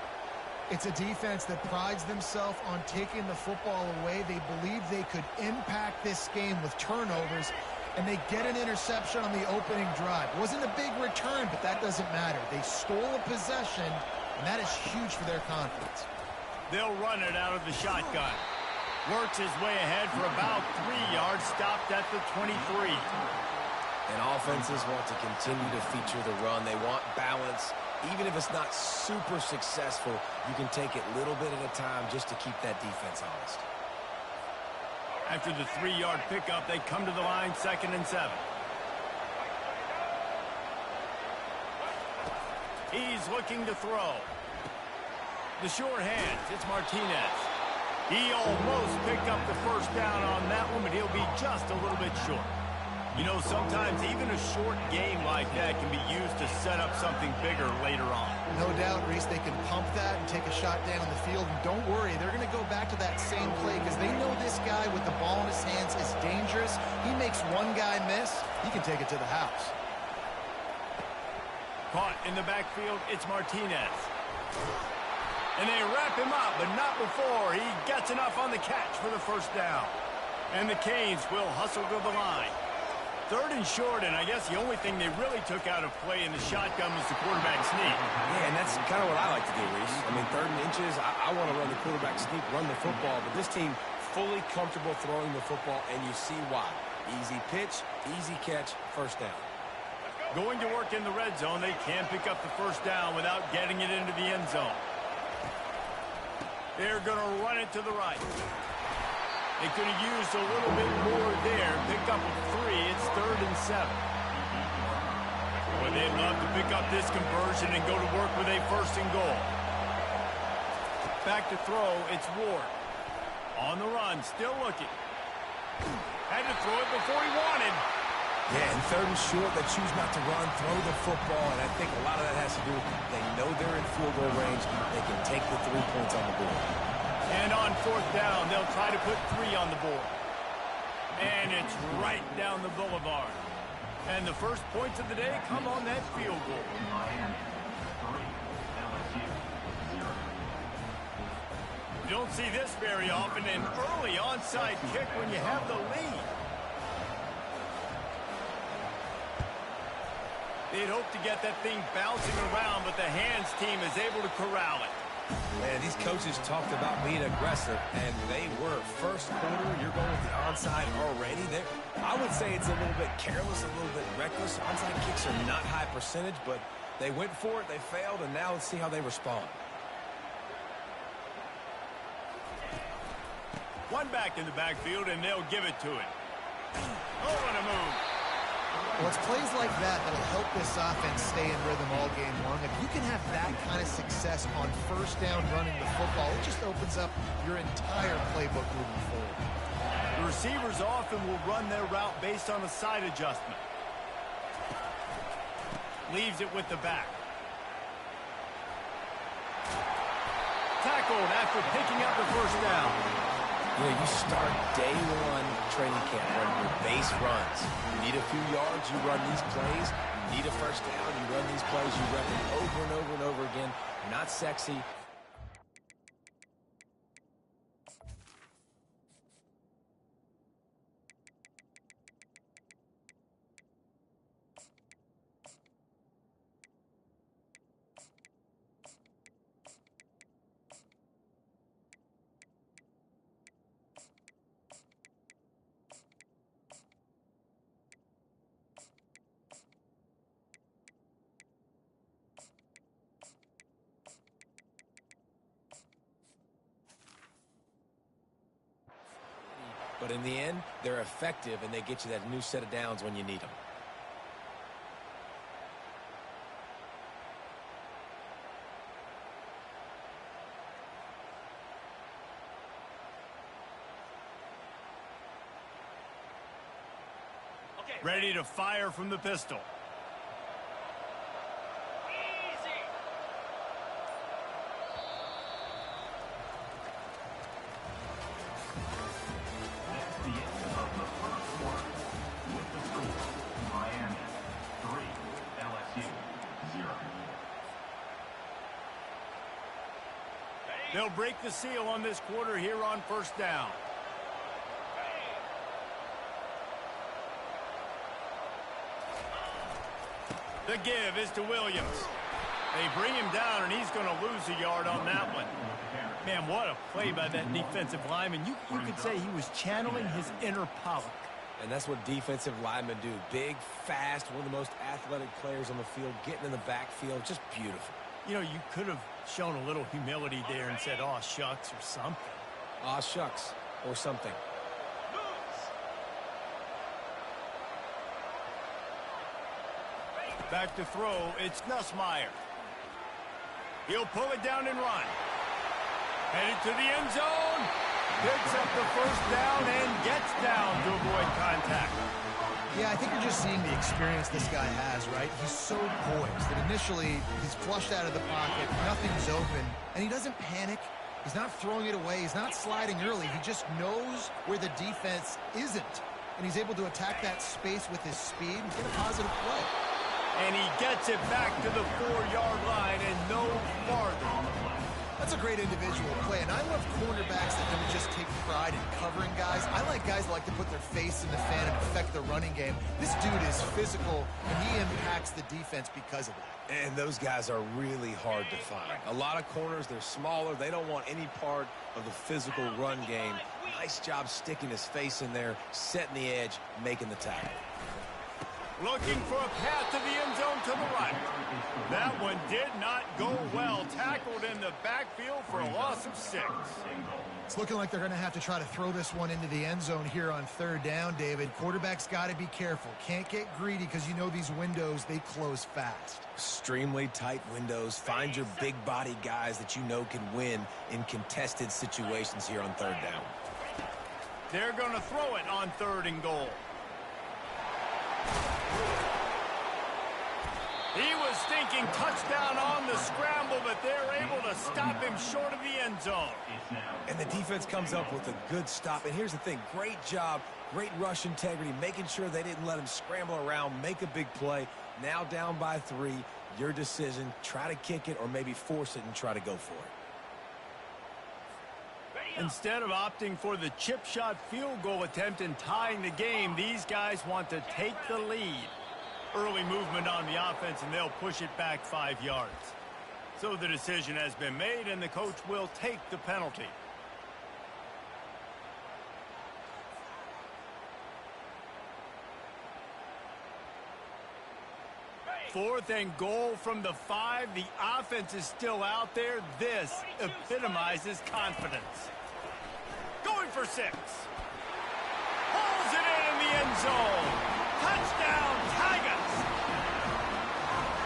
It's a defense that prides themselves on taking the football away. They believe they could impact this game with turnovers, and they get an interception on the opening drive. Wasn't a big return, but that doesn't matter. They stole a possession, and that is huge for their confidence. They'll run it out of the shotgun. Works his way ahead for about 3 yards, stopped at the 23. And offenses want to continue to feature the run. They want balance. Even if it's not super successful, you can take it little bit at a time just to keep that defense honest. After the 3-yard pickup, they come to the line, 2nd and 7. He's looking to throw. The short hands, it's Martinez. He almost picked up the first down on that one, but he'll be just a little bit short. You know, sometimes even a short game like that can be used to set up something bigger later on. No doubt, Reese, they can pump that and take a shot down the field. And don't worry, they're going to go back to that same play because they know this guy with the ball in his hands is dangerous. He makes one guy miss, he can take it to the house. Caught in the backfield, it's Martinez. And they wrap him up, but not before he gets enough on the catch for the first down. And the Canes will hustle to the line. 3rd and short, and I guess the only thing they really took out of play in the shotgun was the quarterback sneak. Yeah, and that's kind of what I like to do, Reese. I mean, 3rd and inches, I want to run the quarterback sneak, run the football, but this team fully comfortable throwing the football, and you see why. Easy pitch, easy catch, first down. Going to work in the red zone, they can't pick up the first down without getting it into the end zone. They're going to run it to the right. They could have used a little bit more there. Pick up a 3. It's 3rd and 7. Well, they'd love to pick up this conversion and go to work with a 1st and goal. Back to throw. It's Ward. On the run. Still looking. Had to throw it before he wanted. Yeah, and 3rd and short, they choose not to run, throw the football, and I think a lot of that has to do with they know they're in field goal range. They can take the 3 points on the board. And on 4th down, they'll try to put 3 on the board. And it's right down the boulevard. And the first points of the day come on that field goal. You don't see this very often, an early onside kick when you have the lead. They'd hope to get that thing bouncing around, but the hands team is able to corral it. Man, these coaches talked about being aggressive, and they were. First quarter, you're going with the onside already. I would say it's a little bit careless, a little bit reckless. Onside kicks are not high percentage, but they went for it, they failed, and now let's see how they respond. One back in the backfield, and they'll give it to him. Oh, and a move. Well, it's plays like that that'll help this offense stay in rhythm all game long. If you can have that kind of success on first down running the football, it just opens up your entire playbook moving forward. The receivers often will run their route based on a side adjustment. Leaves it with the back. Tackled after picking up the first down. You know, you start day one training camp running your base runs. You need a few yards, you run these plays. You need a first down, you run these plays. You rep them over and over and over again. Not sexy. But in the end, they're effective, and they get you that new set of downs when you need them. Ready to fire from the pistol. They'll break the seal on this quarter here on first down. The give is to Williams. They bring him down, and he's going to lose a yard on that one. Man, what a play by that defensive lineman. You could say he was channeling his inner Pollock. And that's what defensive linemen do. Big, fast, one of the most athletic players on the field, getting in the backfield, just beautiful. You know, you could have shown a little humility there and said, "Aw, shucks," or something. Aw, shucks, or something. Back to throw, it's Nussmeier. He'll pull it down and run. Headed to the end zone. Picks up the first down and gets down to avoid contact. Yeah, I think you're just seeing the experience this guy has, right? He's so poised that initially he's flushed out of the pocket, nothing's open, and he doesn't panic. He's not throwing it away. He's not sliding early. He just knows where the defense isn't, and he's able to attack that space with his speed and get a positive play. And he gets it back to the 4-yard line and no farther. That's a great individual play, and I love cornerbacks that don't just take pride in covering guys. I like guys that like to put their face in the fan and affect the running game. This dude is physical, and he impacts the defense because of that. And those guys are really hard to find. A lot of corners, they're smaller. They don't want any part of the physical run game. Nice job sticking his face in there, setting the edge, making the tackle. Looking for a path to the end zone to the right. That one did not go well. Tackled in the backfield for a loss of 6. It's looking like they're going to have to try to throw this one into the end zone here on third down, David. Quarterback's got to be careful. Can't get greedy because you know these windows, they close fast. Extremely tight windows. Find your big body guys that you know can win in contested situations here on third down. They're going to throw it on 3rd and goal. He was thinking touchdown on the scramble, but they're able to stop him short of the end zone. And the defense comes up with a good stop. And here's the thing, great job, great rush integrity, making sure they didn't let him scramble around, make a big play. Now down by 3, your decision, try to kick it or maybe force it and try to go for it. Instead of opting for the chip shot field goal attempt and tying the game, these guys want to take the lead. Early movement on the offense, and they'll push it back 5 yards. So the decision has been made, and the coach will take the penalty. Fourth and goal from the 5. The offense is still out there. This epitomizes confidence. Going for 6. Pulls it in the end zone. Touchdown, Tigers.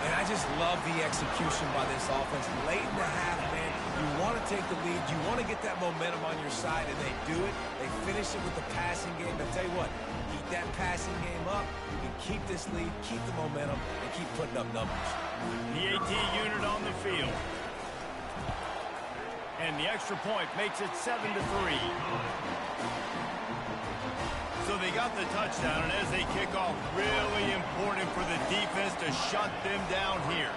And I just love the execution by this offense. Late in the half, man, you want to take the lead. You want to get that momentum on your side, and they do it. They finish it with the passing game. I'll tell you what, keep that passing game up. You can keep this lead, keep the momentum, and keep putting up numbers. The AT unit on the field. And the extra point makes it 7-3. So they got the touchdown, and as they kick off, really important for the defense to shut them down here.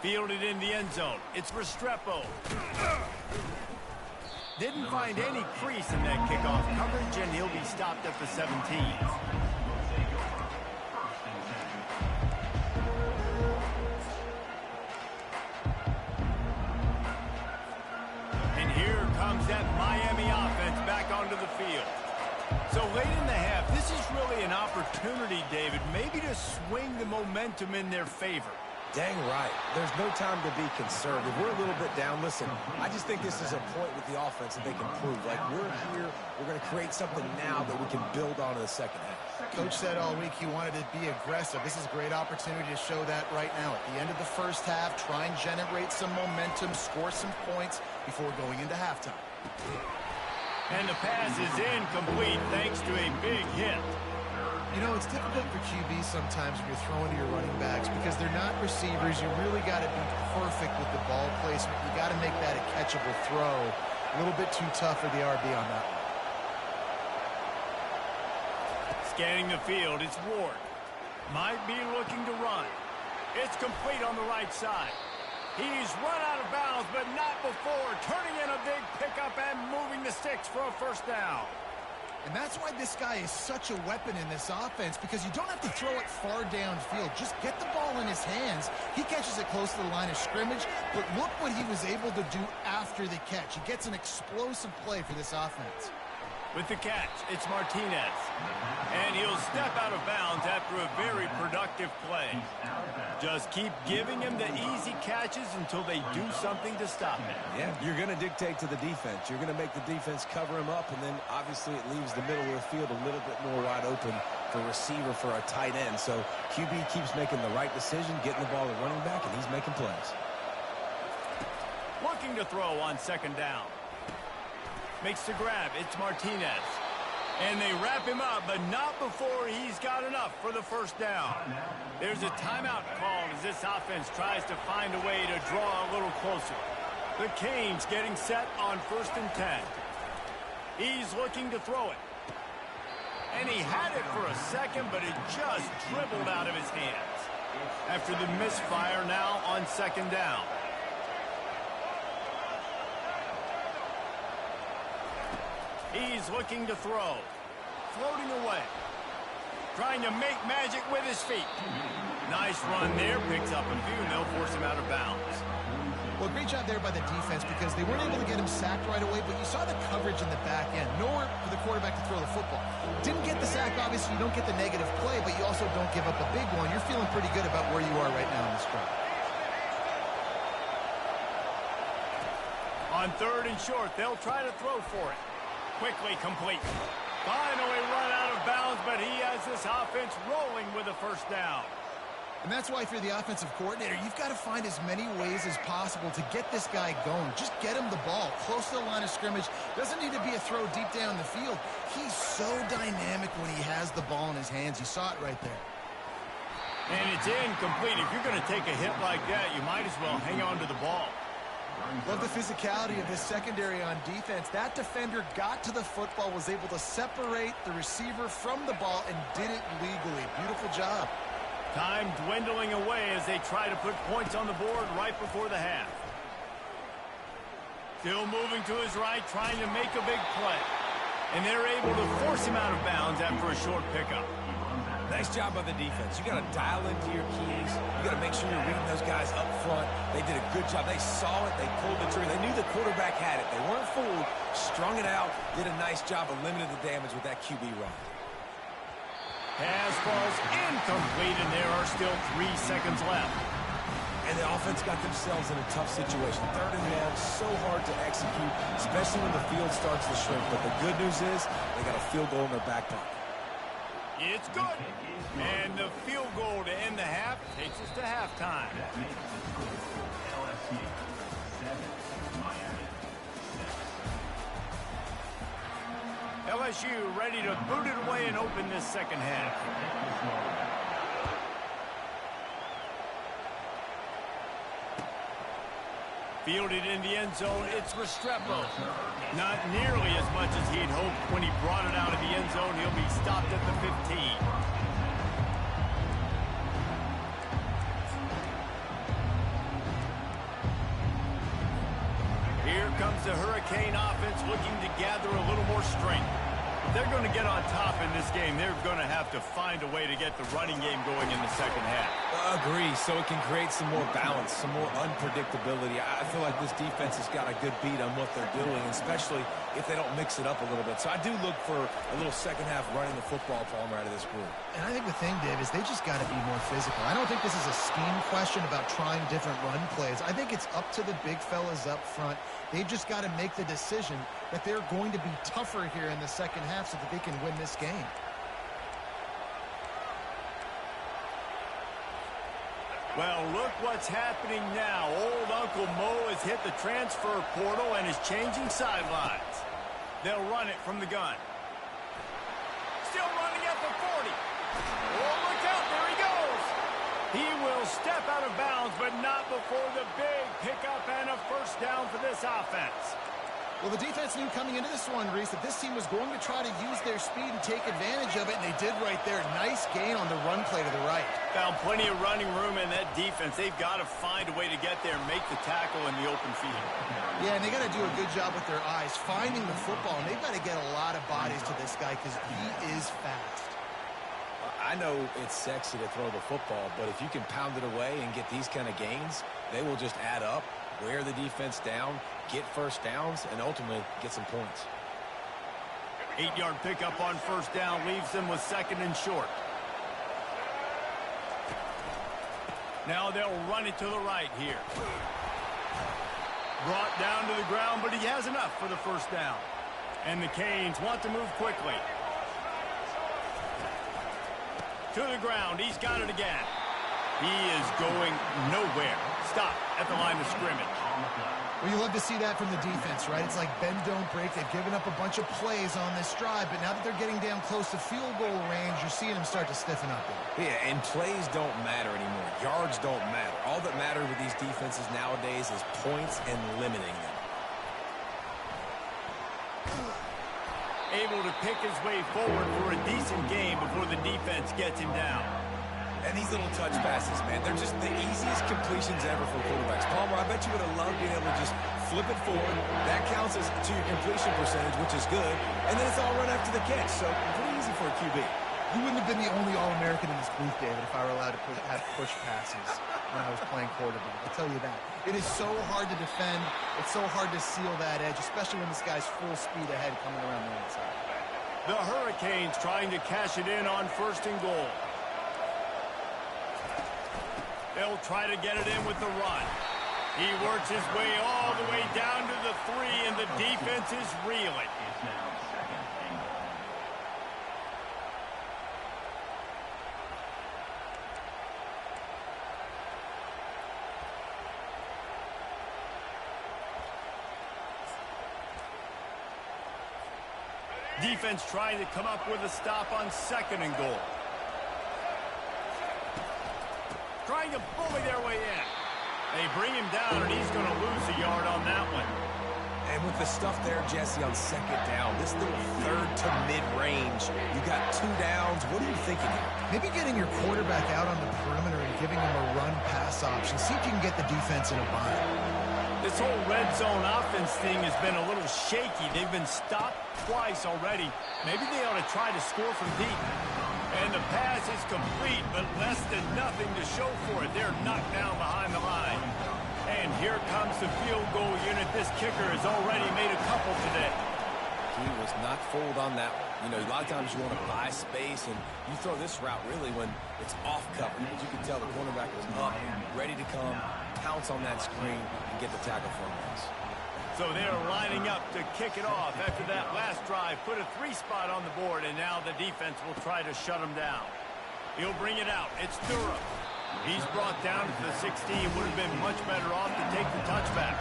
Fielded in the end zone. It's Restrepo. Didn't find any crease in that kickoff coverage, and he'll be stopped at the 17. That Miami offense back onto the field. So late in the half, this is really an opportunity, David, maybe to swing the momentum in their favor. Dang right. There's no time to be conservative. We're a little bit down. Listen, I just think this is a point with the offense that they can prove. Like, we're here, we're going to create something now that we can build on in the second half. Coach said all week he wanted to be aggressive. This is a great opportunity to show that right now. At the end of the first half, try and generate some momentum, score some points before going into halftime. And the pass is incomplete thanks to a big hit. You know, it's difficult for QBs sometimes when you're throwing to your running backs because they're not receivers. You really got to be perfect with the ball placement. You got to make that a catchable throw. A little bit too tough for the RB on that one. Scanning the field, it's Ward. Might be looking to run. It's complete on the right side. He's run out of bounds, but not before turning in a big pickup and moving the sticks for a first down. And that's why this guy is such a weapon in this offense, because you don't have to throw it far downfield. Just get the ball in his hands. He catches it close to the line of scrimmage, but look what he was able to do after the catch. He gets an explosive play for this offense. With the catch, it's Martinez. And he'll step out of bounds after a very productive play. Just keep giving him the easy catches until they do something to stop him. Yeah, you're going to dictate to the defense. You're going to make the defense cover him up, and then obviously it leaves the middle of the field a little bit more wide open for receiver for a tight end. So QB keeps making the right decision, getting the ball to running back, and he's making plays. Looking to throw on second down. Makes the grab. It's Martinez. And they wrap him up, but not before he's got enough for the first down. There's a timeout called as this offense tries to find a way to draw a little closer. The Canes getting set on 1st and 10. He's looking to throw it. And he had it for a second, but it just dribbled out of his hands. After the misfire, now on second down. He's looking to throw. Floating away. Trying to make magic with his feet. Nice run there. Picks up a few, and they'll force him out of bounds. Well, great job there by the defense, because they weren't able to get him sacked right away, but you saw the coverage in the back end. Nowhere for the quarterback to throw the football. Didn't get the sack, obviously. You don't get the negative play, but you also don't give up a big one. You're feeling pretty good about where you are right now in this drive. On 3rd and short, they'll try to throw for it. Quickly complete. Finally run out of bounds, but he has this offense rolling with a first down. And that's why if you're the offensive coordinator, you've got to find as many ways as possible to get this guy going. Just get him the ball close to the line of scrimmage. Doesn't need to be a throw deep down the field. He's so dynamic when he has the ball in his hands. You saw it right there. And it's incomplete. If you're going to take a hit like that, you might as well hang on to the ball. Love the physicality of this secondary on defense. That defender got to the football, was able to separate the receiver from the ball, and did it legally. Beautiful job. Time dwindling away as they try to put points on the board right before the half. Still moving to his right, trying to make a big play. And they're able to force him out of bounds after a short pickup. Nice job by the defense. You got to dial into your keys. You got to make sure you're reading those guys up front. They did a good job. They saw it. They pulled the trigger. They knew the quarterback had it. They weren't fooled. Strung it out. Did a nice job of limiting the damage with that QB run. Pass falls incomplete, and there are still 3 seconds left. And the offense got themselves in a tough situation. 3rd and long, so hard to execute, especially when the field starts to shrink. But the good news is they got a field goal in their back pocket. It's good. And the field goal to end the half takes us to halftime. LSU 7, Miami 6. LSU ready to boot it away and open this second half. Fielded in the end zone, it's Restrepo. Not nearly as much as he'd hoped when he brought it out of the end zone. He'll be stopped at the 15. Here comes the Hurricane offense looking to gather a little more strength. If they're going to get on top in this game, they're going to have to find a way to get the running game going in the second half. Agree, so it can create some more balance, some more unpredictability. I feel like this defense has got a good beat on what they're doing, especially if they don't mix it up a little bit. So I do look for a little second half running the football palm out of this group. And I think the thing, Dave, is they just got to be more physical. I don't think this is a scheme question about trying different run plays. I think it's up to the big fellas up front. They've just got to make the decision that they're going to be tougher here in the second half so that they can win this game. Well, look what's happening now. Old Uncle Mo has hit the transfer portal and is changing sidelines. They'll run it from the gun. Still running at the 40. Oh, look out, there he goes. He will step out of bounds, but not before the big pickup and a first down for this offense. Well, the defense knew coming into this one, Reese, that this team was going to try to use their speed and take advantage of it, and they did right there. Nice gain on the run play to the right. Found plenty of running room in that defense. They've got to find a way to get there and make the tackle in the open field. Yeah, and they got to do a good job with their eyes, finding the football, and they've got to get a lot of bodies to this guy because he is fast. I know it's sexy to throw the football, but if you can pound it away and get these kind of gains, they will just add up, wear the defense down, get first downs, and ultimately get some points. 8-yard pickup on first down leaves them with second and short. Now they'll run it to the right here. Brought down to the ground, but he has enough for the first down. And the Canes want to move quickly. To the ground. He's got it again. He is going nowhere. Stop at the line of scrimmage. Well, you love to see that from the defense, right? It's like bend, don't break. They've given up a bunch of plays on this drive, but now that they're getting down close to field goal range, you're seeing them start to stiffen up there. Yeah, and plays don't matter anymore. Yards don't matter. All that matters with these defenses nowadays is points and limiting them. Able to pick his way forward for a decent game before the defense gets him down. And these little touch passes, man, they're just the easiest completions ever for quarterbacks. Palmer, I bet you would have loved being able to just flip it forward. That counts as to your completion percentage, which is good. And then it's all run after the catch, so pretty easy for a QB. You wouldn't have been the only All-American in this booth, David, if I were allowed to have push passes when I was playing quarterback. I'll tell you that. It is so hard to defend. It's so hard to seal that edge, especially when this guy's full speed ahead coming around the outside. The Hurricanes trying to cash it in on first and goal. They'll try to get it in with the run. He works his way all the way down to the 3, and the defense is reeling. Defense trying to come up with a stop on second and goal. Trying to bully their way in. They bring him down, and he's going to lose a yard on that one. And with the stuff there, Jesse, on second down, this little third to mid-range, you got 2 downs. What are you thinking here? Maybe getting your quarterback out on the perimeter and giving him a run-pass option. See if you can get the defense in a bind. This whole red zone offense thing has been a little shaky. They've been stopped twice already. Maybe they ought to try to score from deep. And the pass is complete, but less than nothing to show for it. They're knocked down behind the line. And here comes the field goal unit. This kicker has already made a couple today. He was not fooled on that one. You know, a lot of times you want to buy space, and you throw this route really when it's off cover. As you can tell, the cornerback was up, ready to come, pounce on that screen, and get the tackle for a miss. So they're lining up to kick it off after that last drive. Put a 3 spot on the board, and now the defense will try to shut them down. He'll bring it out. It's Durham. He's brought down to the 16. Would have been much better off to take the touchback.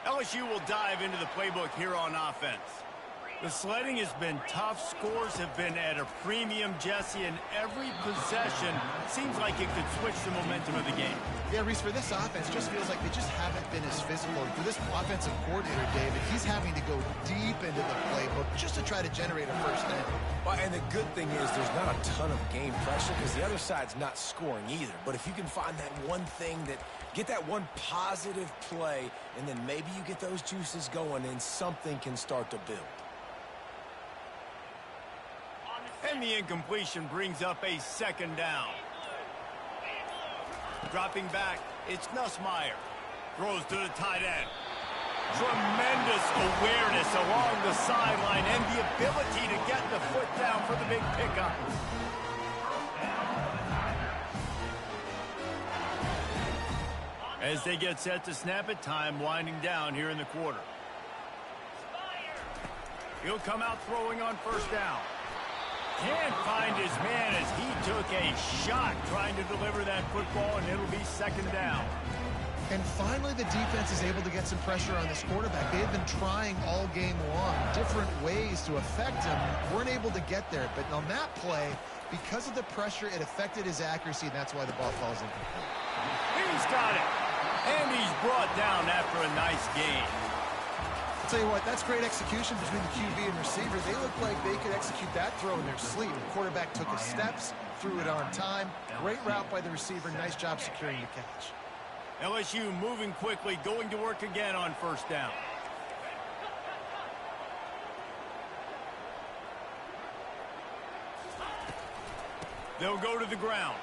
LSU will dive into the playbook here on offense. The sledding has been tough. Scores have been at a premium, Jesse, and every possession seems like it could switch the momentum of the game. Yeah, Reese, for this offense, just feels like they just haven't been as physical. And for this offensive coordinator, David, he's having to go deep into the playbook just to try to generate a first down. Well, and the good thing is there's not a ton of game pressure because the other side's not scoring either. But if you can find that one thing that get that one positive play, and then maybe you get those juices going, and something can start to build. And the incompletion brings up a second down. Dropping back, it's Nussmeier. Throws to the tight end. Tremendous awareness along the sideline and the ability to get the foot down for the big pickup. As they get set to snap it, time winding down here in the quarter. He'll come out throwing on first down. Can't find his man as he took a shot trying to deliver that football, and it'll be second down. And finally, the defense is able to get some pressure on this quarterback. They've been trying all game long, different ways to affect him. Weren't able to get there. But on that play, because of the pressure, it affected his accuracy, and that's why the ball falls incomplete. He's got it. And he's brought down after a nice gain. I'll tell you what, that's great execution between the QB and receiver. They look like they could execute that throw in their sleep. The quarterback took his steps, threw it on time. Great route by the receiver. Nice job securing the catch. LSU moving quickly, going to work again on first down. They'll go to the ground.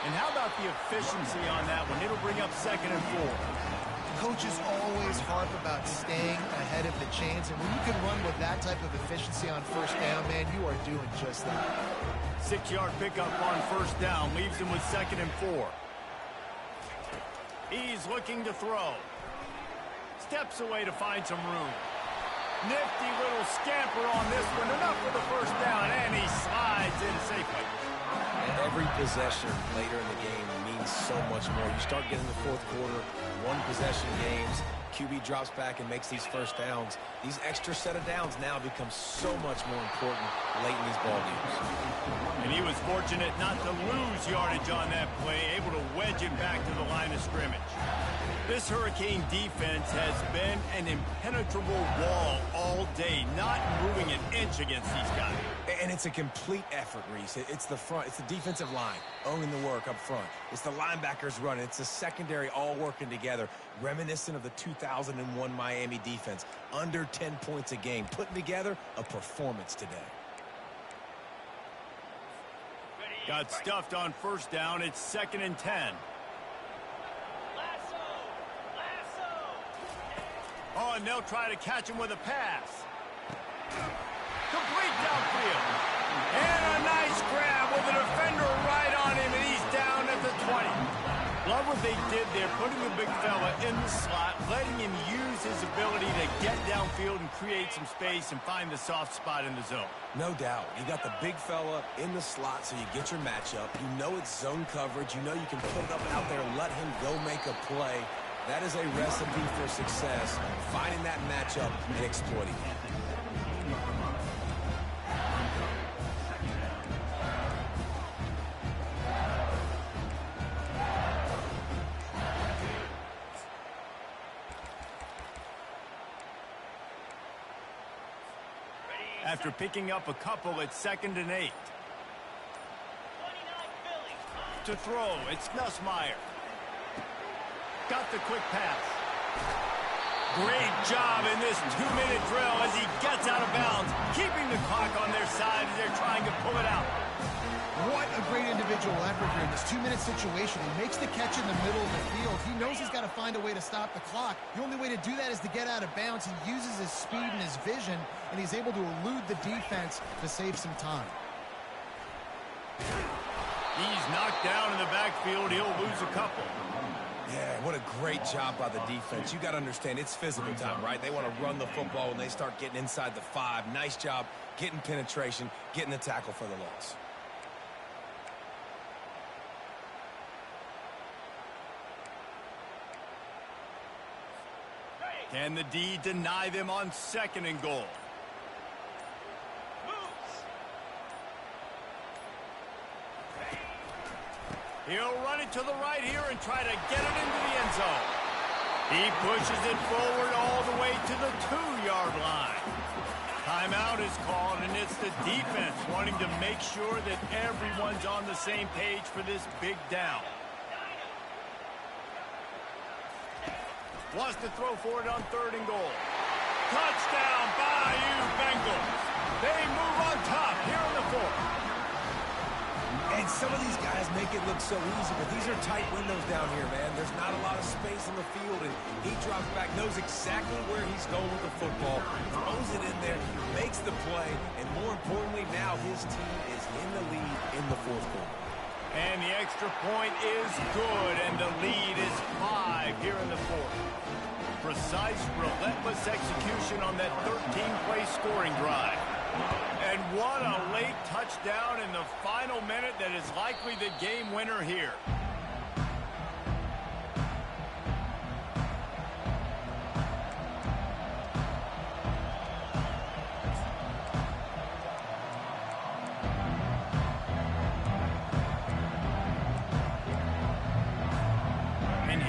And how about the efficiency on that one? It'll bring up 2nd and 4. Coaches always harp about staying ahead of the chains, and when you can run with that type of efficiency on first down, man, you are doing just that. 6-yard pickup on first down, leaves him with 2nd and 4. He's looking to throw. Steps away to find some room. Nifty little scamper on this one, enough for the first down, and he slides in safely. Every possession later in the game means so much more. You start getting the fourth quarter, one-possession games, QB drops back and makes these first downs. These extra set of downs now become so much more important late in these ball games. And he was fortunate not to lose yardage on that play, able to wedge it back to the line of scrimmage. This Hurricane defense has been an impenetrable wall all day, not moving an inch against these guys. And it's a complete effort, Reese. It's the front. It's the defensive line owning the work up front. It's the linebackers running. It's the secondary all working together, reminiscent of the 2001 Miami defense. Under 10 points a game, putting together a performance today. Got stuffed on first down. It's 2nd and 10. Oh, and they'll try to catch him with a pass. Complete downfield. And a nice grab with a defender right on him, and he's down at the 20. Love what they did there, putting the big fella in the slot, letting him use his ability to get downfield and create some space and find the soft spot in the zone. No doubt. You got the big fella in the slot, so you get your matchup. You know it's zone coverage. You know you can put it up out there and let him go make a play. That is a recipe for success, finding that matchup and exploiting it. After picking up a couple, it's 2nd and 8. To throw, it's Nussmeier. Got the quick pass. Great job in this 2-minute drill as he gets out of bounds, keeping the clock on their side as they're trying to pull it out. What a great individual effort here in this 2-minute situation. He makes the catch in the middle of the field. He knows he's got to find a way to stop the clock. The only way to do that is to get out of bounds. He uses his speed and his vision, and he's able to elude the defense to save some time. He's knocked down in the backfield. He'll lose a couple. Yeah, what a great job by the defense. You got to understand, it's physical time, right? They want to run the football when they start getting inside the 5. Nice job getting penetration, getting the tackle for the loss. Can the D deny them on 2nd and goal? He'll run it to the right here and try to get it into the end zone. He pushes it forward all the way to the 2-yard line. Timeout is called, and it's the defense wanting to make sure that everyone's on the same page for this big down. Wants to throw for it on 3rd and goal. Touchdown, Bayou Bengals. They move on top here in the 4th. And some of these guys make it look so easy, but these are tight windows down here, man. There's not a lot of space on the field, and he drops back, knows exactly where he's going with the football, throws it in there, makes the play, and more importantly, now his team is in the lead in the 4th quarter. And the extra point is good, and the lead is 5 here in the 4th. Precise, relentless execution on that 13-play scoring drive. And what a late touchdown in the final minute that is likely the game winner here.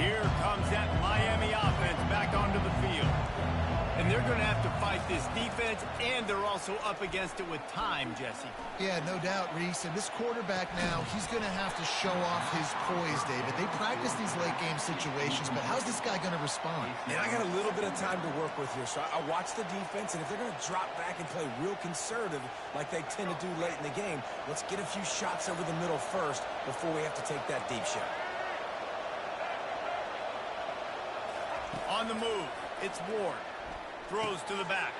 Here comes that Miami offense back onto the field. And they're going to have to fight this defense, and they're also up against it with time, Jesse. Yeah, no doubt, Reese. And this quarterback now, he's going to have to show off his poise, David. They practice these late-game situations, but how's this guy going to respond? And I got a little bit of time to work with here, so I watch the defense, and if they're going to drop back and play real conservative like they tend to do late in the game, let's get a few shots over the middle first before we have to take that deep shot. On the move, it's Ward. Throws to the back.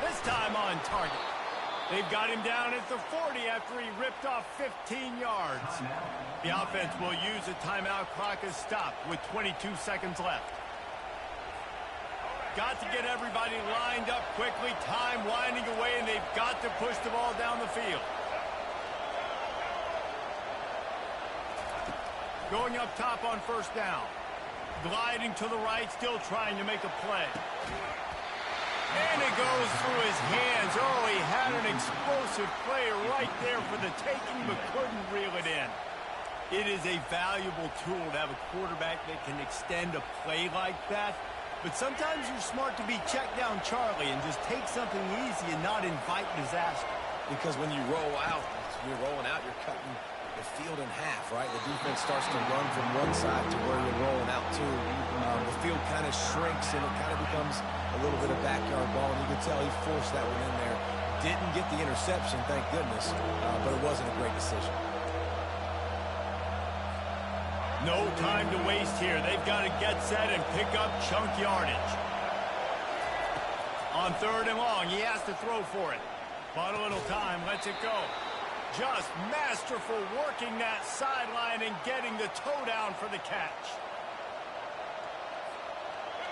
This time on target. They've got him down at the 40 after he ripped off 15 yards. The offense will use a timeout clock as stopped with 22 seconds left. Got to get everybody lined up quickly. Time winding away, and they've got to push the ball down the field. Going up top on first down. Gliding to the right, still trying to make a play. And it goes through his hands. Oh, he had an explosive play right there for the taking, but couldn't reel it in. It is a valuable tool to have a quarterback that can extend a play like that. But sometimes you're smart to be check down Charlie and just take something easy and not invite disaster. Because when you roll out, you're rolling out, you're cutting the field in half, right? The defense starts to run from one side to where you're rolling out to. The field kind of shrinks, and it kind of becomes a little bit of backyard ball, and you can tell he forced that one in there. Didn't get the interception, thank goodness, but it wasn't a great decision. No time to waste here. They've got to get set and pick up chunk yardage. On third and long, he has to throw for it. But a little time, lets it go. Just masterful working that sideline and getting the toe down for the catch.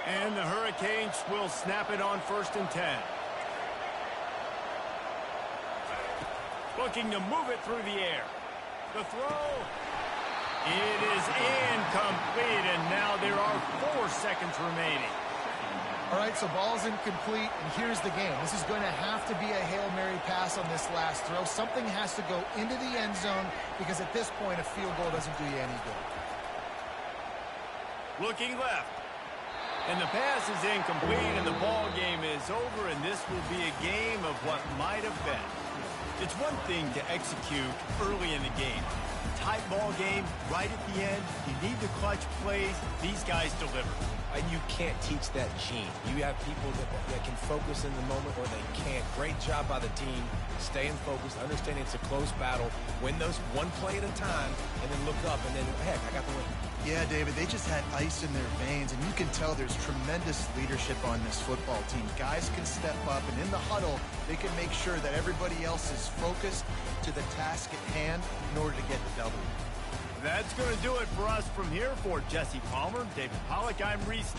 And the Hurricanes will snap it on 1st and 10. Looking to move it through the air. The throw. It is incomplete, and now there are 4 seconds remaining. All right, so ball's incomplete, and here's the game. This is going to have to be a Hail Mary pass on this last throw. Something has to go into the end zone because at this point, a field goal doesn't do you any good. Looking left. And the pass is incomplete, and the ball game is over, and this will be a game of what might have been. It's one thing to execute early in the game. Tight ball game, right at the end. You need the clutch plays. These guys deliver. And you can't teach that gene. You have people that can focus in the moment or they can't. Great job by the team, staying focused, understanding it's a close battle, win those one play at a time, and then look up, and then, heck, I got the win. Yeah, David, they just had ice in their veins, and you can tell there's tremendous leadership on this football team. Guys can step up, and in the huddle, they can make sure that everybody else is focused to the task at hand in order to get the W. That's going to do it for us from here. For Jesse Palmer, David Pollack, I'm Reese.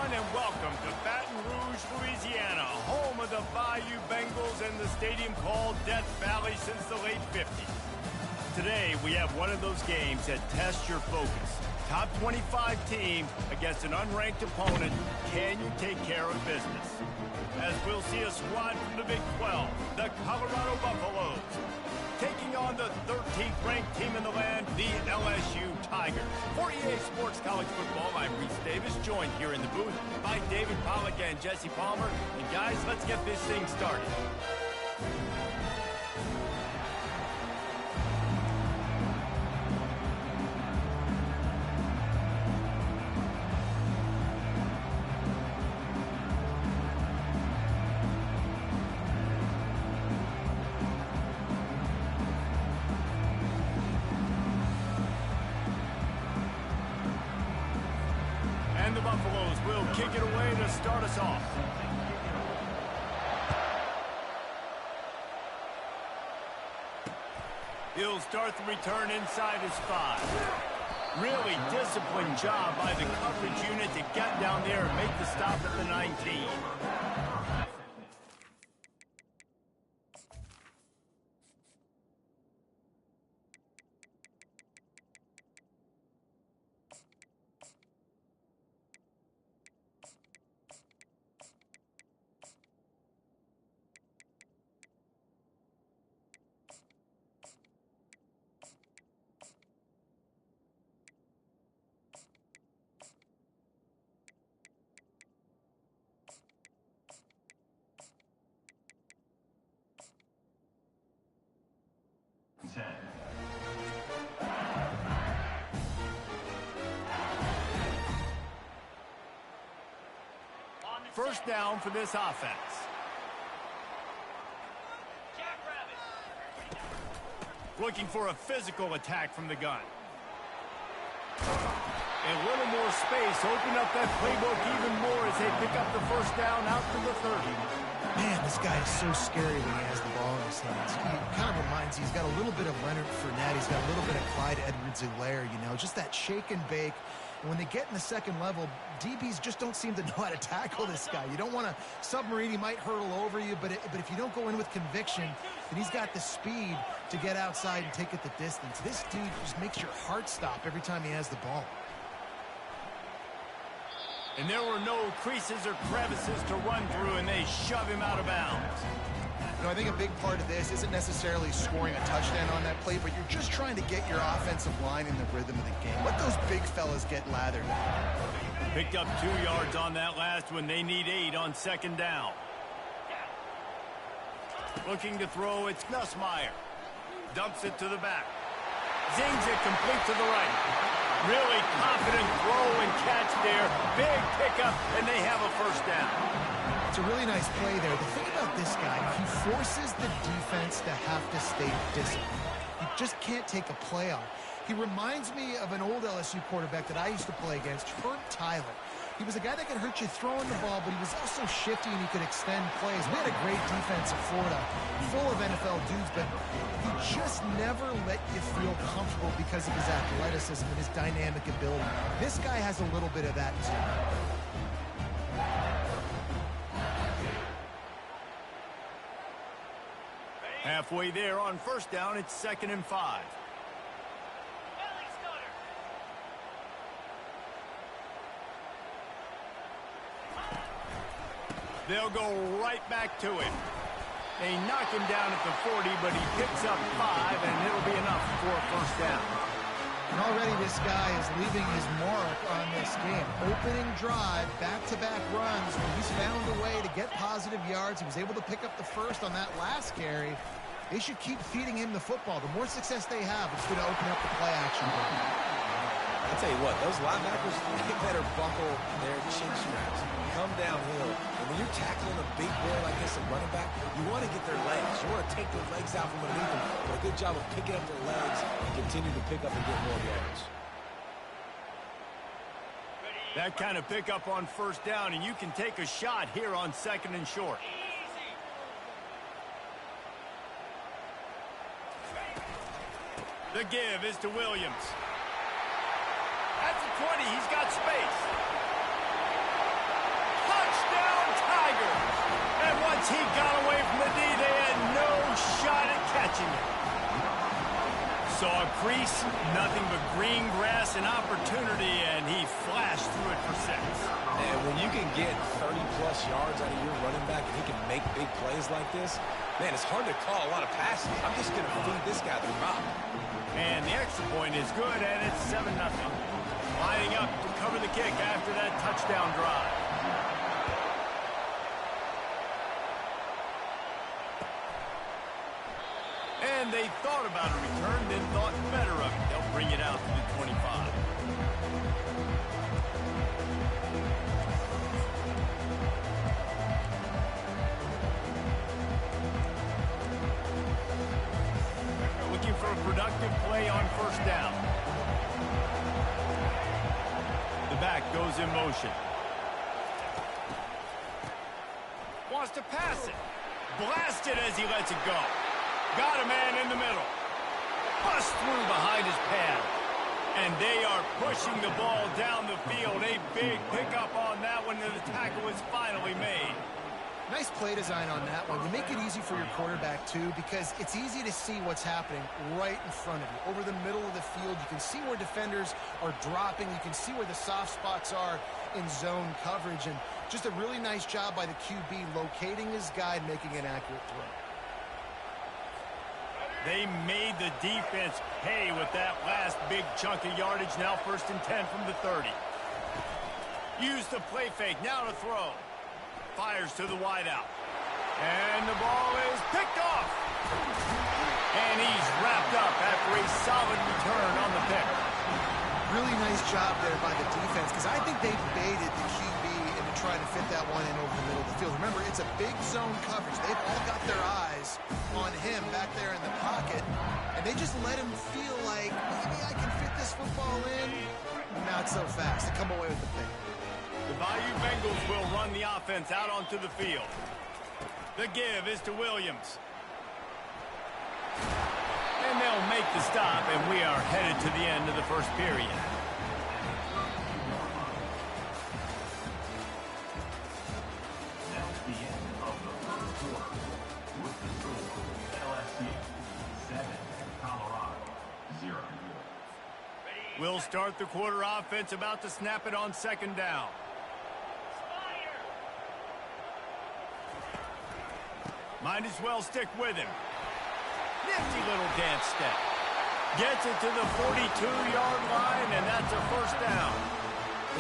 everyone, and welcome to Baton Rouge, Louisiana, home of the Bayou Bengals and the stadium called Death Valley since the late 50s. Today, we have one of those games that tests your focus. Top 25 team against an unranked opponent. Can you take care of business? As we'll see a squad from the Big 12, the Colorado Buffaloes, taking on the 13th ranked team in the land, the LSU Tigers. For EA Sports College Football, I'm Reese Davis, joined here in the booth by David Pollack and Jesse Palmer. And guys, let's get this thing started. And the Buffaloes will kick it away to start us off. He'll start the return inside his 5. Really disciplined job by the coverage unit to get down there and make the stop at the 19. First down for this offense. Looking for a physical attack from the gun. A little more space, open up that playbook even more as they pick up the first down out to the 30. Man, this guy is so scary when he has the ball in his hands. He kind of reminds you, he's got a little bit of Leonard Fournette. He's got a little bit of Clyde Edwards-Helaire, you know, just that shake and bake. And when they get in the second level, DBs just don't seem to know how to tackle this guy. You don't want to submarine. He might hurtle over you, but if you don't go in with conviction, then he's got the speed to get outside and take it the distance. This dude just makes your heart stop every time he has the ball. And there were no creases or crevices to run through, and they shove him out of bounds. You know, I think a big part of this isn't necessarily scoring a touchdown on that play, but you're just trying to get your offensive line in the rhythm of the game. Let those big fellas get lathered. Picked up 2 yards on that last one. They need 8 on second down. Looking to throw, it's Nussmeier. Dumps it to the back. Zings it complete to the right. Really confident throw and catch there. Big pickup, and they have a first down. It's a really nice play there. The thing about this guy, he forces the defense to have to stay disciplined. You just can't take a play on. He reminds me of an old LSU quarterback that I used to play against, Herb Tyler. He was a guy that could hurt you throwing the ball, but he was also shifty and he could extend plays. We had a great defense at Florida, full of NFL dudes, but he just never let you feel comfortable because of his athleticism and his dynamic ability. This guy has a little bit of that too. Halfway there on first down, it's 2nd and 5. They'll go right back to him. They knock him down at the 40, but he picks up 5, and it'll be enough for a first down. And already this guy is leaving his mark on this game. Opening drive, back-to-back runs, where he's found a way to get positive yards. He was able to pick up the first on that last carry. They should keep feeding him the football. The more success they have, it's going to open up the play-action game. I'll tell you what, those linebackers, they better buckle their chin straps. Come downhill. And when you're tackling a big boy like this, a running back, you want to get their legs. You want to take their legs out from underneath them. Do a good job of picking up their legs and continue to pick up and get more yards. That kind of pickup on first down, and you can take a shot here on 2nd and short. The give is to Williams. At the 20, he's got space. Once he got away from the D, they had no shot at catching it. Saw a crease, nothing but green grass and opportunity, and he flashed through it for 6. And when you can get 30-plus yards out of your running back and he can make big plays like this, man, it's hard to call a lot of passes. I'm just going to feed this guy the rock. And the extra point is good, and it's 7-0. Lining up to cover the kick after that touchdown drive. And they thought about a return, then thought better of it. They'll bring it out to the 25. Looking for a productive play on first down. The back goes in motion. Wants to pass it. Blasted as he lets it go. Got a man in the middle. Bust through behind his pad. And they are pushing the ball down the field. A big pickup on that one, and the tackle is finally made. Nice play design on that one. You make it easy for your quarterback, too, because it's easy to see what's happening right in front of you. Over the middle of the field, you can see where defenders are dropping. You can see where the soft spots are in zone coverage. And just a really nice job by the QB locating his guy and making an accurate throw. They made the defense pay with that last big chunk of yardage. Now 1st and 10 from the 30. Use the play fake. Now to throw. Fires to the wideout. And the ball is picked off. And he's wrapped up after a solid return on the pick. Really nice job there by the defense, because I think they baited the QB into trying to fit that one in over the middle of the field. Remember, it's a big zone coverage. They've all got their eyes on him back there in the pocket, and they just let him feel like, maybe I can fit this football in. Not so fast. They come away with the pick. The Bayou Bengals will run the offense out onto the field. The give is to Williams. And they'll make the stop, and we are headed to the end of the first period. That's the end of the first quarter. With the score, LSU 7, Colorado 0. We'll start the quarter offense, about to snap it on 2nd down. Might as well stick with him. Nifty little dance step. Gets it to the 42-yard line, and that's a 1st down.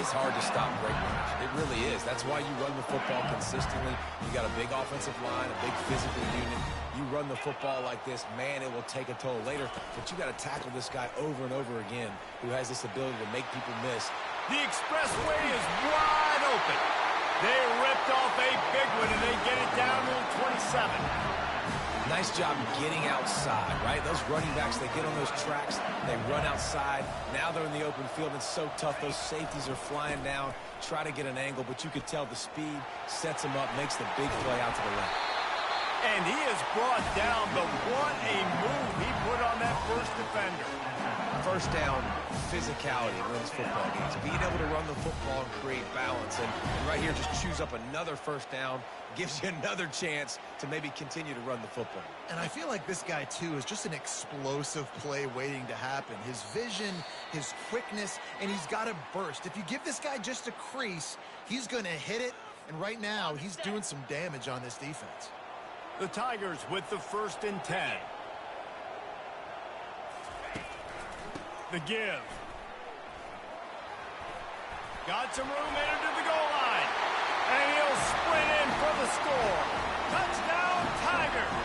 It's hard to stop great runners. It really is. That's why you run the football consistently. You got a big offensive line, a big physical unit. You run the football like this, man, it will take a toll later. But you got to tackle this guy over and over again who has this ability to make people miss. The expressway is wide open. They ripped off a big one, and they get it down to the 27. Nice job getting outside, right? Those running backs, they get on those tracks, they run outside. Now they're in the open field. It's so tough. Those safeties are flying down, try to get an angle, but you could tell the speed sets him up, makes the big play out to the left. And he is brought down, but what a move he put on that first defender. First down, physicality wins football games. Being able to run the football and create balance. And right here, just choose up another first down, gives you another chance to maybe continue to run the football. And I feel like this guy, too, is just an explosive play waiting to happen. His vision, his quickness, and he's got a burst. If you give this guy just a crease, he's going to hit it. And right now, he's doing some damage on this defense. The Tigers with the 1st and 10. The give. Got some room entered to the goal line. And he'll sprint in for the score. Touchdown, Tigers.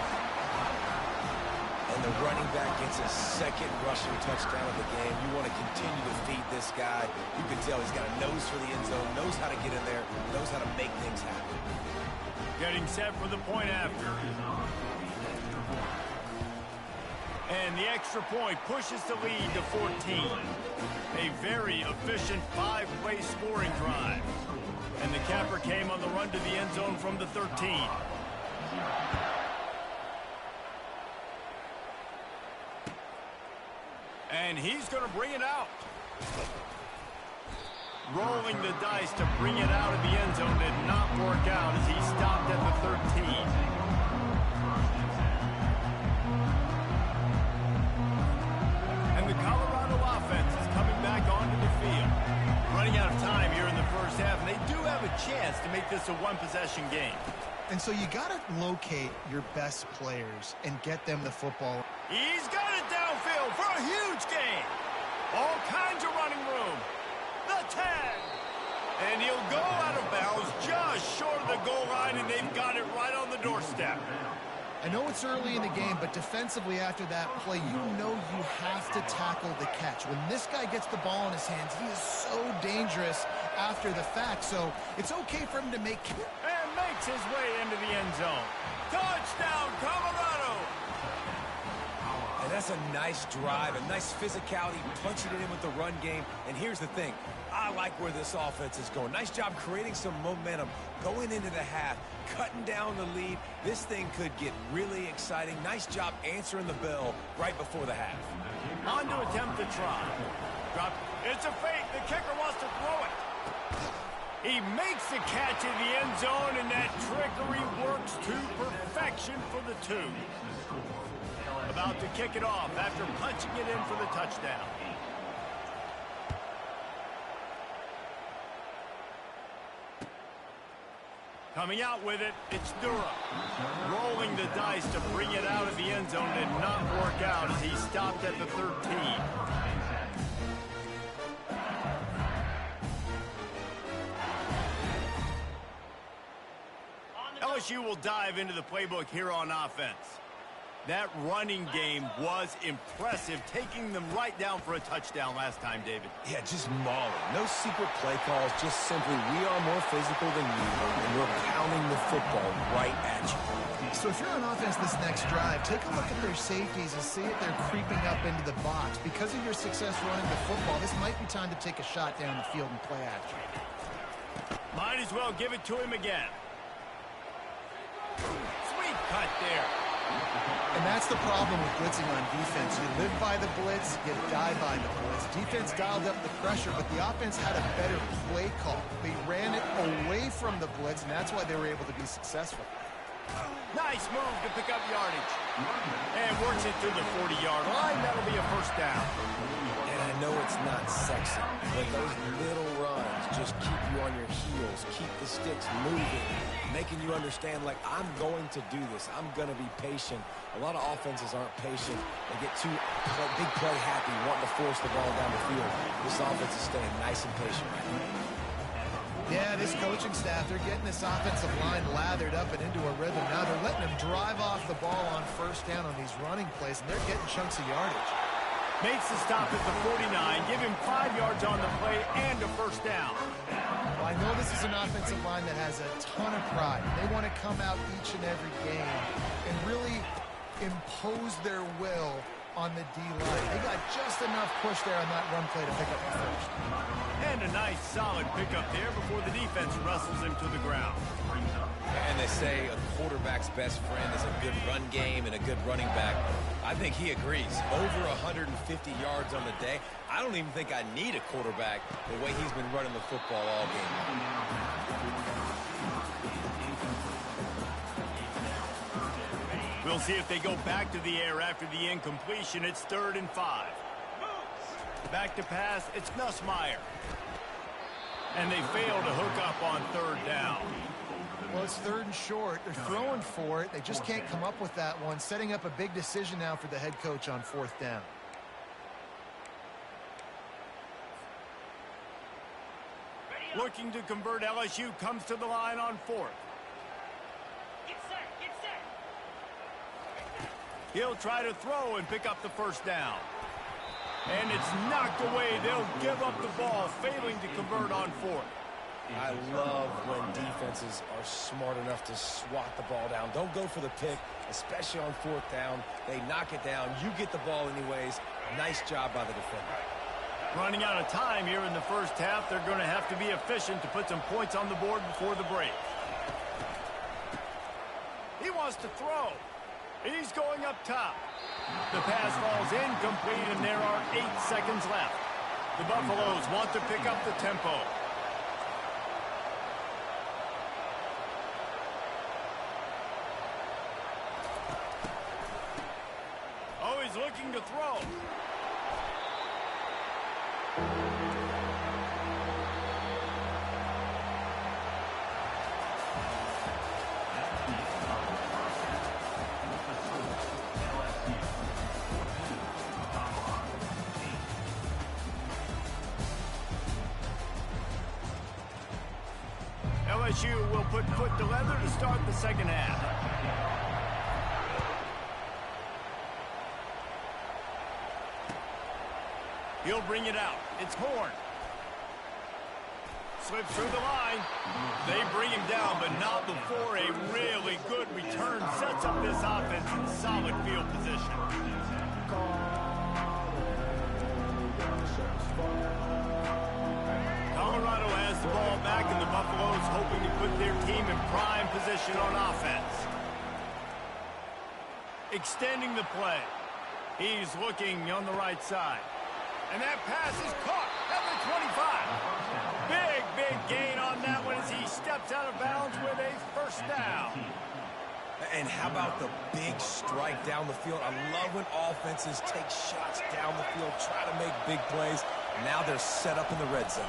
And the running back gets his 2nd rushing touchdown of the game. You want to continue to feed this guy. You can tell he's got a nose for the end zone, knows how to get in there, knows how to make things happen. Getting set for the point after. And the extra point pushes the lead to 14. A very efficient 5-play scoring drive. And the capper came on the run to the end zone from the 13. And he's going to bring it out. Rolling the dice to bring it out of the end zone did not work out as he stopped at the 13. And the Colorado offense is coming back onto the field. Running out of time here in the first half, and they do have a chance to make this a one-possession game. And so you got to locate your best players and get them the football. He's got it downfield for a huge gain. All kinds of running room. The 10. And he'll go out of bounds just short of the goal line, and they've got it right on the doorstep. I know it's early in the game, but defensively after that play, you know you have to tackle the catch. When this guy gets the ball in his hands, he is so dangerous after the fact. So it's okay for him to make... And makes his way into the end zone. Touchdown, Colorado! And that's a nice drive, a nice physicality, punching it in with the run game. And here's the thing. I like where this offense is going. Nice job creating some momentum, going into the half, cutting down the lead. This thing could get really exciting. Nice job answering the bell right before the half. On to attempt to try. Drop. It's a fake. The kicker wants to throw it. He makes the catch in the end zone, and that trickery works to perfection for the 2. About to kick it off after punching it in for the touchdown. Coming out with it, it's Durham. Rolling the dice to bring it out of the end zone did not work out as he stopped at the 13. LSU will dive into the playbook here on offense. That running game was impressive, taking them right down for a touchdown last time, David. Yeah, just mauling. No secret play calls, just simply we are more physical than you, and we're pounding the football right at you. So if you're on offense this next drive, take a look at their safeties and see if they're creeping up into the box. Because of your success running the football, this might be time to take a shot down the field and play action. Might as well give it to him again. Sweet cut there. And that's the problem with blitzing on defense. You live by the blitz, you die by the blitz. Defense dialed up the pressure, but the offense had a better play call. They ran it away from the blitz, and that's why they were able to be successful. Nice move to pick up yardage. And works it to the 40-yard line. That'll be a first down. And I know it's not sexy, but those little runs just keep you on your heels, keep the sticks moving, making you understand, like, I'm going to do this. I'm going to be patient. A lot of offenses aren't patient. They get too big play happy, wanting to force the ball down the field. This offense is staying nice and patient right now. Yeah, this coaching staff, they're getting this offensive line lathered up and into a rhythm. Now they're letting them drive off the ball on first down on these running plays, and they're getting chunks of yardage. Makes the stop at the 49, give him 5 yards on the play and a first down. Well, I know this is an offensive line that has a ton of pride. They want to come out each and every game and really impose their will on the D-line. They got just enough push there on that run play to pick up the first. And a nice solid pickup there before the defense wrestles him to the ground. And they say a quarterback's best friend is a good run game and a good running back. I think he agrees. Over 150 yards on the day. I don't even think I need a quarterback the way he's been running the football all game. We'll see if they go back to the air after the incompletion. It's 3rd and 5. Back to pass, it's Nussmeier. And they fail to hook up on 3rd down. Well, it's 3rd and short. They're throwing for it. They just can't come up with that one. Setting up a big decision now for the head coach on 4th down. Looking to convert, LSU comes to the line on 4th. He'll try to throw and pick up the first down. And it's knocked away. They'll give up the ball, failing to convert on 4th. I love when defenses are smart enough to swat the ball down. Don't go for the pick, especially on 4th down. They knock it down. You get the ball anyways. Nice job by the defender. Running out of time here in the first half. They're going to have to be efficient to put some points on the board before the break. He wants to throw. He's going up top. The pass falls incomplete, and there are 8 seconds left. The Buffaloes want to pick up the tempo. He's looking to throw. LSU will put foot to leather to start the second half. He'll bring it out. It's Horn. Slips through the line. They bring him down, but not before a really good return sets up this offense in solid field position. Colorado has the ball back, and the Buffaloes hoping to put their team in prime position on offense. Extending the play. He's looking on the right side. And that pass is caught at the 25. Big gain on that one as he steps out of bounds with a first down. And how about the big strike down the field? I love when offenses take shots down the field, try to make big plays. Now they're set up in the red zone.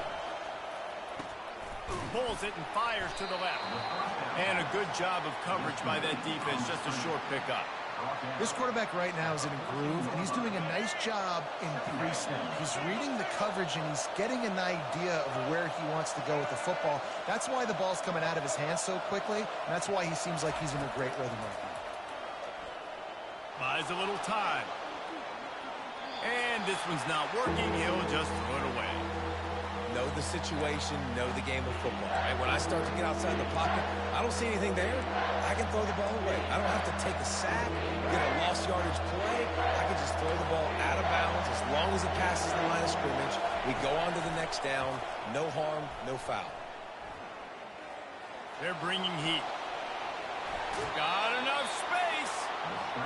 Pulls it and fires to the left. And a good job of coverage by that defense, just a short pickup. This quarterback right now is in a groove, and he's doing a nice job in pre-snap. He's reading the coverage, and he's getting an idea of where he wants to go with the football. That's why the ball's coming out of his hands so quickly, and that's why he seems like he's in a great rhythm right now. Buys a little time. And this one's not working. He'll just throw it away. Know the situation, know the game of football. Right? When I start to get outside the pocket, I don't see anything there. I can throw the ball away. I don't have to take a sack, get a lost yardage play. I can just throw the ball out of bounds as long as it passes the line of scrimmage. We go on to the next down. No harm, no foul. They're bringing heat. Got enough space.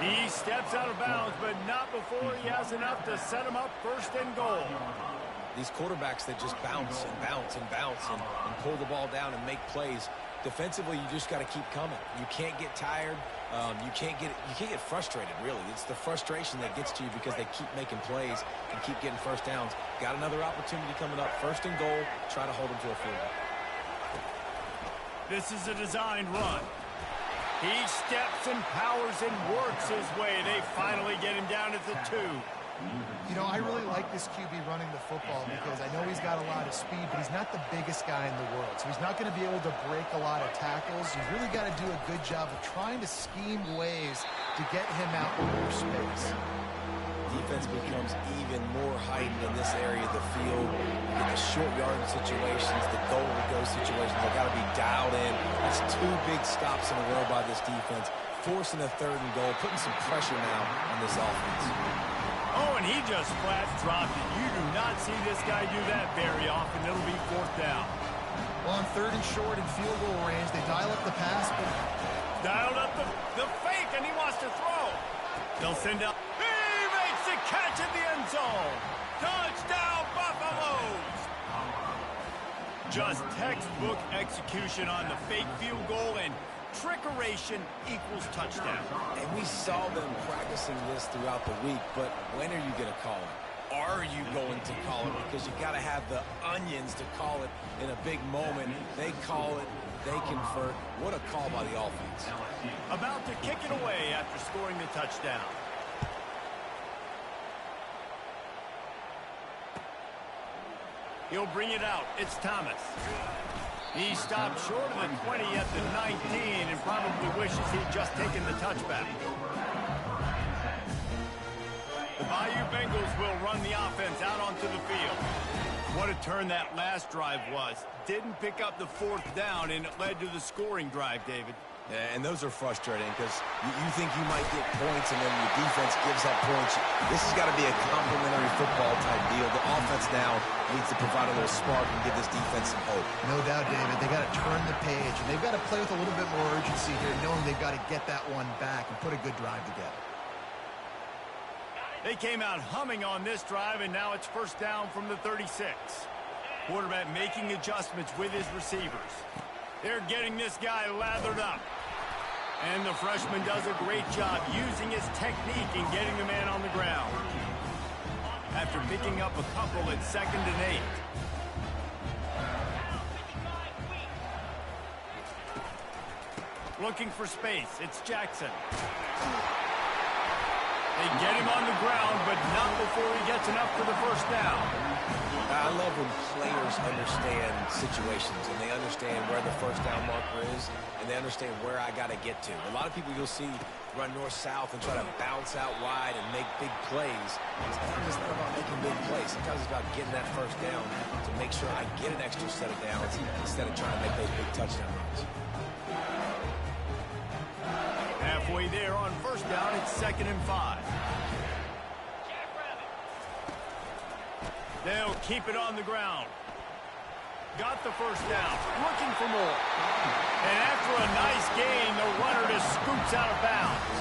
He steps out of bounds, but not before he has enough to set him up first and goal. These quarterbacks that just bounce and bounce and bounce and pull the ball down and make plays. Defensively, you just got to keep coming. You can't get tired. You can't get frustrated, really. It's the frustration that gets to you because they keep making plays and keep getting first downs. Got another opportunity coming up. First and goal. Try to hold them to a field goal. This is a designed run. He steps and powers and works his way. They finally get him down at the 2. You know, I really like this QB running the football because I know he's got a lot of speed, but he's not the biggest guy in the world. So he's not going to be able to break a lot of tackles. You've really got to do a good job of trying to scheme ways to get him out in more space. Defense becomes even more heightened in this area of the field. You get the short yardage situations, the goal-to-go situations. They've got to be dialed in. That's 2 big stops in a row by this defense, forcing a 3rd and goal, putting some pressure now on this offense. Oh, and he just flat dropped it. You do not see this guy do that very often. It'll be 4th down. Well, on 3rd and short and field goal range, they dial up the pass, but dialed up the fake, and he wants to throw. They'll send up. He makes the catch in the end zone. Touchdown, Buffaloes. Just textbook execution on the fake field goal, and trickeration equals touchdown. And we saw them practicing this throughout the week, but when are you going to call it? Are you going to call it? Because you got to have the onions to call it in a big moment. They call it, they convert. What a call by the offense. About to kick it away after scoring the touchdown. He'll bring it out. It's Thomas. He stopped short of the 20 at the 19 and probably wishes he'd just taken the touchback. The Bayou Bengals will run the offense out onto the field. What a turn that last drive was. Didn't pick up the 4th down, and it led to the scoring drive, David. Yeah, and those are frustrating because you think you might get points and then your defense gives up points. This has got to be a complementary football type deal. The offense now needs to provide a little spark and give this defense some hope. No doubt, David. They got to turn the page, and they've got to play with a little bit more urgency here, knowing they've got to get that one back and put a good drive together. They came out humming on this drive, and now it's 1st down from the 36. Quarterback making adjustments with his receivers. They're getting this guy lathered up. And the freshman does a great job using his technique and getting the man on the ground. After picking up a couple at 2nd and 8. Looking for space. It's Jackson. They get him on the ground, but not before he gets enough for the first down. I love when players understand situations and they understand where the first down marker is and they understand where I got to get to. A lot of people you'll see run north-south and try to bounce out wide and make big plays. Sometimes it's not about making big plays. Sometimes it's about getting that first down to make sure I get an extra set of downs instead of trying to make those big touchdown runs. Halfway there on first down, it's 2nd and 5. They'll keep it on the ground. Got the first down. Looking for more. And after a nice gain, the runner just scoots out of bounds.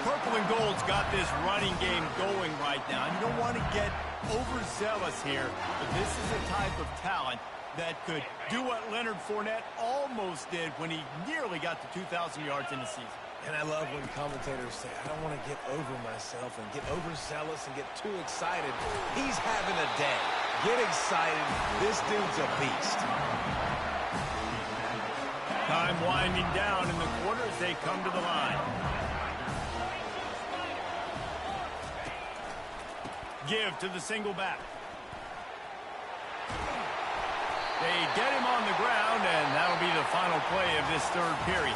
Purple and Gold's got this running game going right now. You don't want to get overzealous here, but this is a type of talent that could do what Leonard Fournette almost did when he nearly got to 2,000 yards in the season. And I love when commentators say, I don't want to get over myself and get overzealous and get too excited. He's having a day. Get excited. This dude's a beast. Time winding down in the quarter as they come to the line. Give to the single back. They get him on the ground, and that'll be the final play of this third period.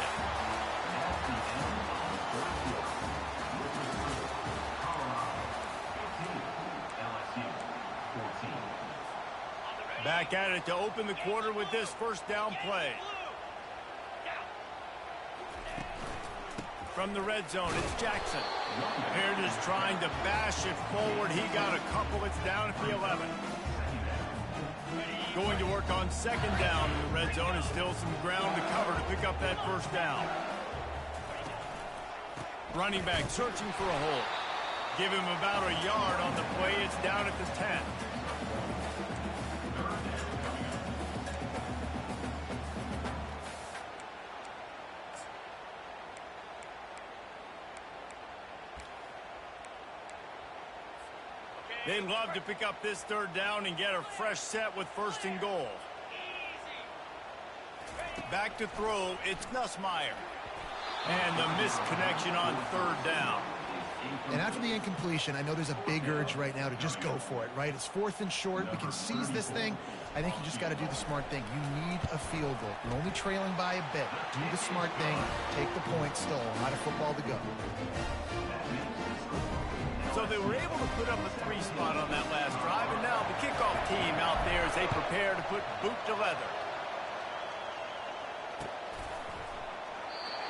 Back at it to open the quarter with this first down play. From the red zone, it's Jackson. Baird is trying to bash it forward. He got a couple. It's down at the 11. Going to work on 2nd down in the red zone. And still some ground to cover to pick up that first down. Running back searching for a hole. Give him about a yard on the play. It's down at the 10. They'd love to pick up this third down and get a fresh set with 1st and goal. Back to throw, it's Nussmeier. And the missed connection on 3rd down. And after the incompletion, I know there's a big urge right now to just go for it, right? It's 4th and short. We can seize this thing. I think you just got to do the smart thing. You need a field goal. You're only trailing by a bit. Do the smart thing. Take the point still. A lot of football to go. So they were able to put up a 3 spot on that last drive, and now the kickoff team out there as they prepare to put boot to leather.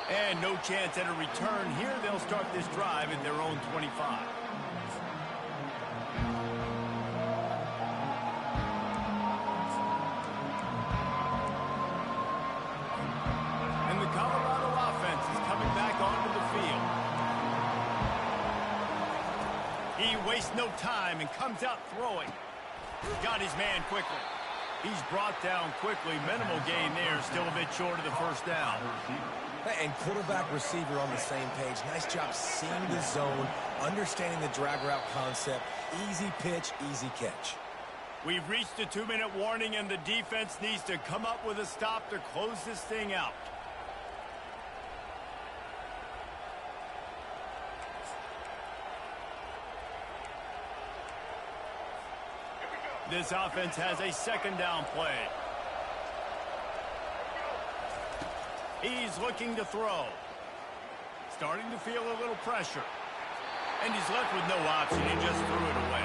And no chance at a return here. They'll start this drive at their own 25. And the Colorado offense is coming back onto the field. He wastes no time and comes out throwing. Got his man quickly. He's brought down quickly. Minimal gain there. Still a bit short of the first down. And quarterback receiver on the same page. Nice job seeing the zone, understanding the drag route concept. Easy pitch, easy catch. We've reached a 2-minute warning, and the defense needs to come up with a stop to close this thing out. This offense has a 2nd down play. He's looking to throw. Starting to feel a little pressure. And he's left with no option. He just threw it away.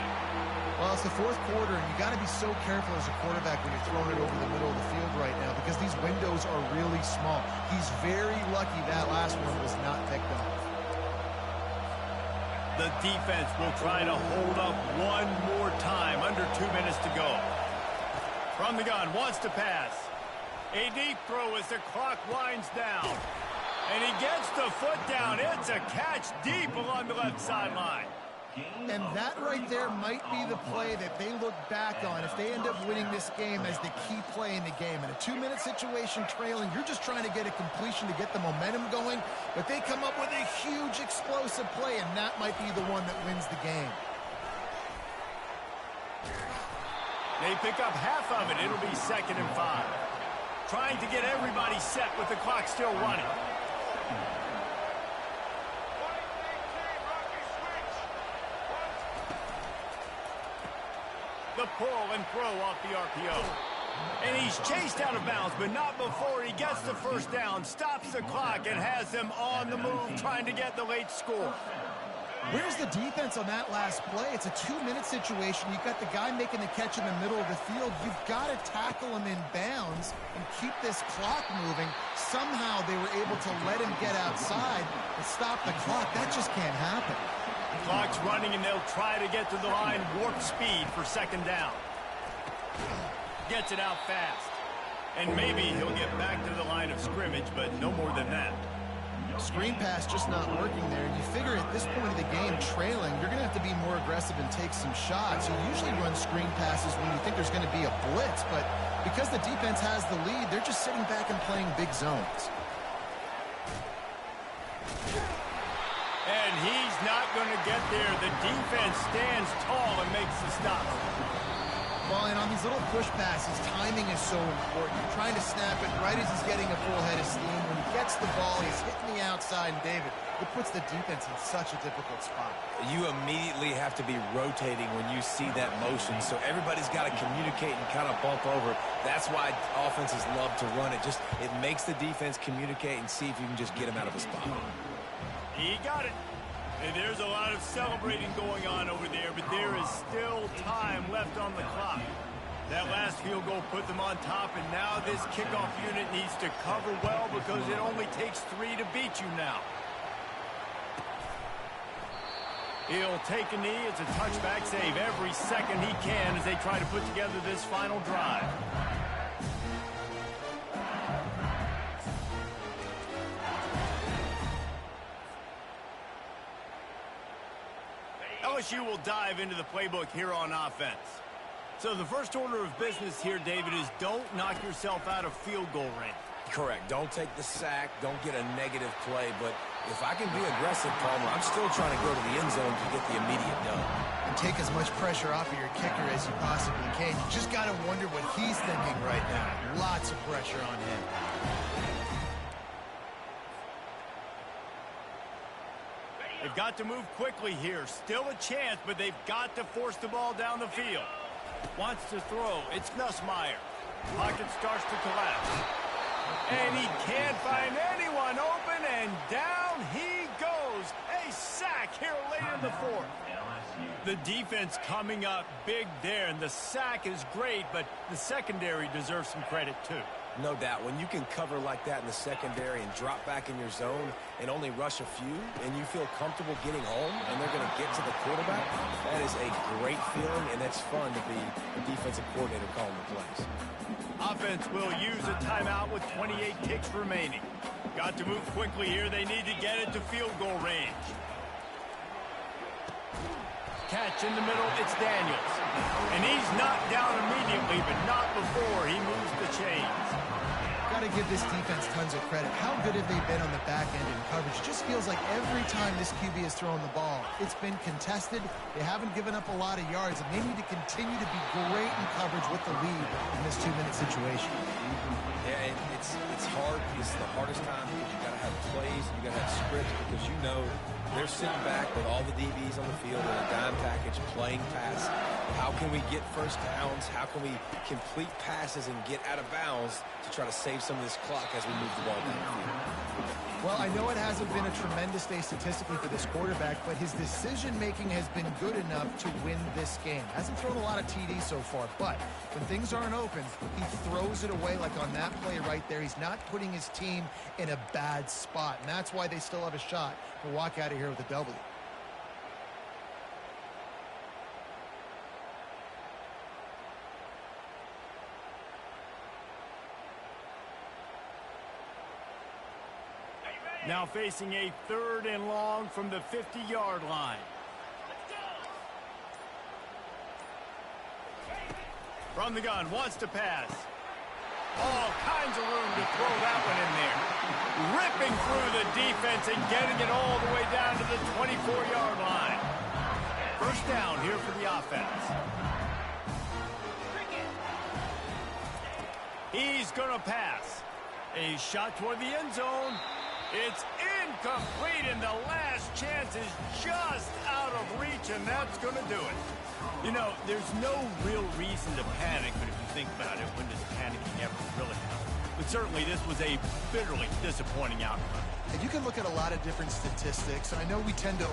Well, it's the 4th quarter, and you got to be so careful as a quarterback when you're throwing it over the middle of the field right now because these windows are really small. He's very lucky that last one was not picked off. The defense will try to hold up one more time. Under 2 minutes to go. From the gun, wants to pass. A deep throw as the clock winds down. And he gets the foot down. It's a catch deep along the left sideline. And that right there might be the play that they look back on if they end up winning this game as the key play in the game. In a 2-minute situation trailing, you're just trying to get a completion to get the momentum going, but they come up with a huge explosive play, and that might be the one that wins the game. They pick up half of it. It'll be 2nd and 5. Trying to get everybody set with the clock still running. The pull and throw off the RPO. And he's chased out of bounds, but not before he gets the first down, stops the clock, and has them on the move trying to get the late score. Where's the defense on that last play? It's a 2-minute situation. You've got the guy making the catch in the middle of the field. You've got to tackle him in bounds and keep this clock moving. Somehow they were able to let him get outside and stop the clock. That just can't happen. Clock's running, and they'll try to get to the line warp speed for 2nd down. Gets it out fast. And maybe he'll get back to the line of scrimmage, but no more than that. Screen pass just not working there. And you figure at this point of the game, trailing, you're going to have to be more aggressive and take some shots. You usually run screen passes when you think there's going to be a blitz, but because the defense has the lead, they're just sitting back and playing big zones. And he's not going to get there. The defense stands tall and makes the stop. Well, and on these little push passes, timing is so important. You're trying to snap it right as he's getting a full head of steam. When he gets the ball, he's hitting the outside, and David, it puts the defense in such a difficult spot. You immediately have to be rotating when you see that motion, so everybody's got to communicate and kind of bump over. That's why offenses love to run it. It makes the defense communicate and see if you can just get him out of a spot. He got it. And there's a lot of celebrating going on over there, but there is still time left on the clock. That last field goal put them on top, and now this kickoff unit needs to cover well because it only takes 3 to beat you now. He'll take a knee. It's a touchback save every second he can as they try to put together this final drive. LSU will dive into the playbook here on offense. So the first order of business here, David, is don't knock yourself out of field goal range. Correct. Don't take the sack. Don't get a negative play. But if I can be aggressive, Palmer, I'm still trying to go to the end zone to get the immediate done. And take as much pressure off of your kicker as you possibly can. You just got to wonder what he's thinking right now. Lots of pressure on him. They've got to move quickly here. Still a chance, but they've got to force the ball down the field. Wants to throw. It's Nussmeier. Pocket starts to collapse. And he can't find anyone open, and down he goes. A sack here late in the 4th. The defense coming up big there, and the sack is great, but the secondary deserves some credit too. No doubt. When you can cover like that in the secondary and drop back in your zone and only rush a few, and you feel comfortable getting home, and they're going to get to the quarterback, that is a great feeling, and it's fun to be the defensive coordinator calling the plays. Offense will use a timeout with 28 kicks remaining. Got to move quickly here. They need to get it to field goal range. Catch in the middle, it's Daniels. And he's knocked down immediately, but not before he moves the chains. Got to give this defense tons of credit. How good have they been on the back end in coverage? Just feels like every time this QB has thrown the ball, it's been contested. They haven't given up a lot of yards, and they need to continue to be great in coverage with the lead in this 2-minute situation. Yeah, it's hard. This is the hardest time because you got to have plays, you got to have scripts, because you know they're sitting back with all the DBs on the field in a dime package playing pass. How can we get first downs? How can we complete passes and get out of bounds to try to save some of this clock as we move the ball down the field? Well, I know it hasn't been a tremendous day statistically for this quarterback, but his decision-making has been good enough to win this game. Hasn't thrown a lot of TDs so far, but when things aren't open, he throws it away like on that play right there. He's not putting his team in a bad spot, and that's why they still have a shot to walk out of here with a W. Now facing a 3rd and long from the 50-yard line. From the gun, wants to pass. All kinds of room to throw that one in there. Ripping through the defense and getting it all the way down to the 24-yard line. First down here for the offense. He's going to pass. A shot toward the end zone. It's incomplete, and the last chance is just out of reach, and that's going to do it. You know, there's no real reason to panic, but if you think about it, when does panicking ever really happen? But certainly this was a bitterly disappointing outcome. And you can look at a lot of different statistics, and I know we tend to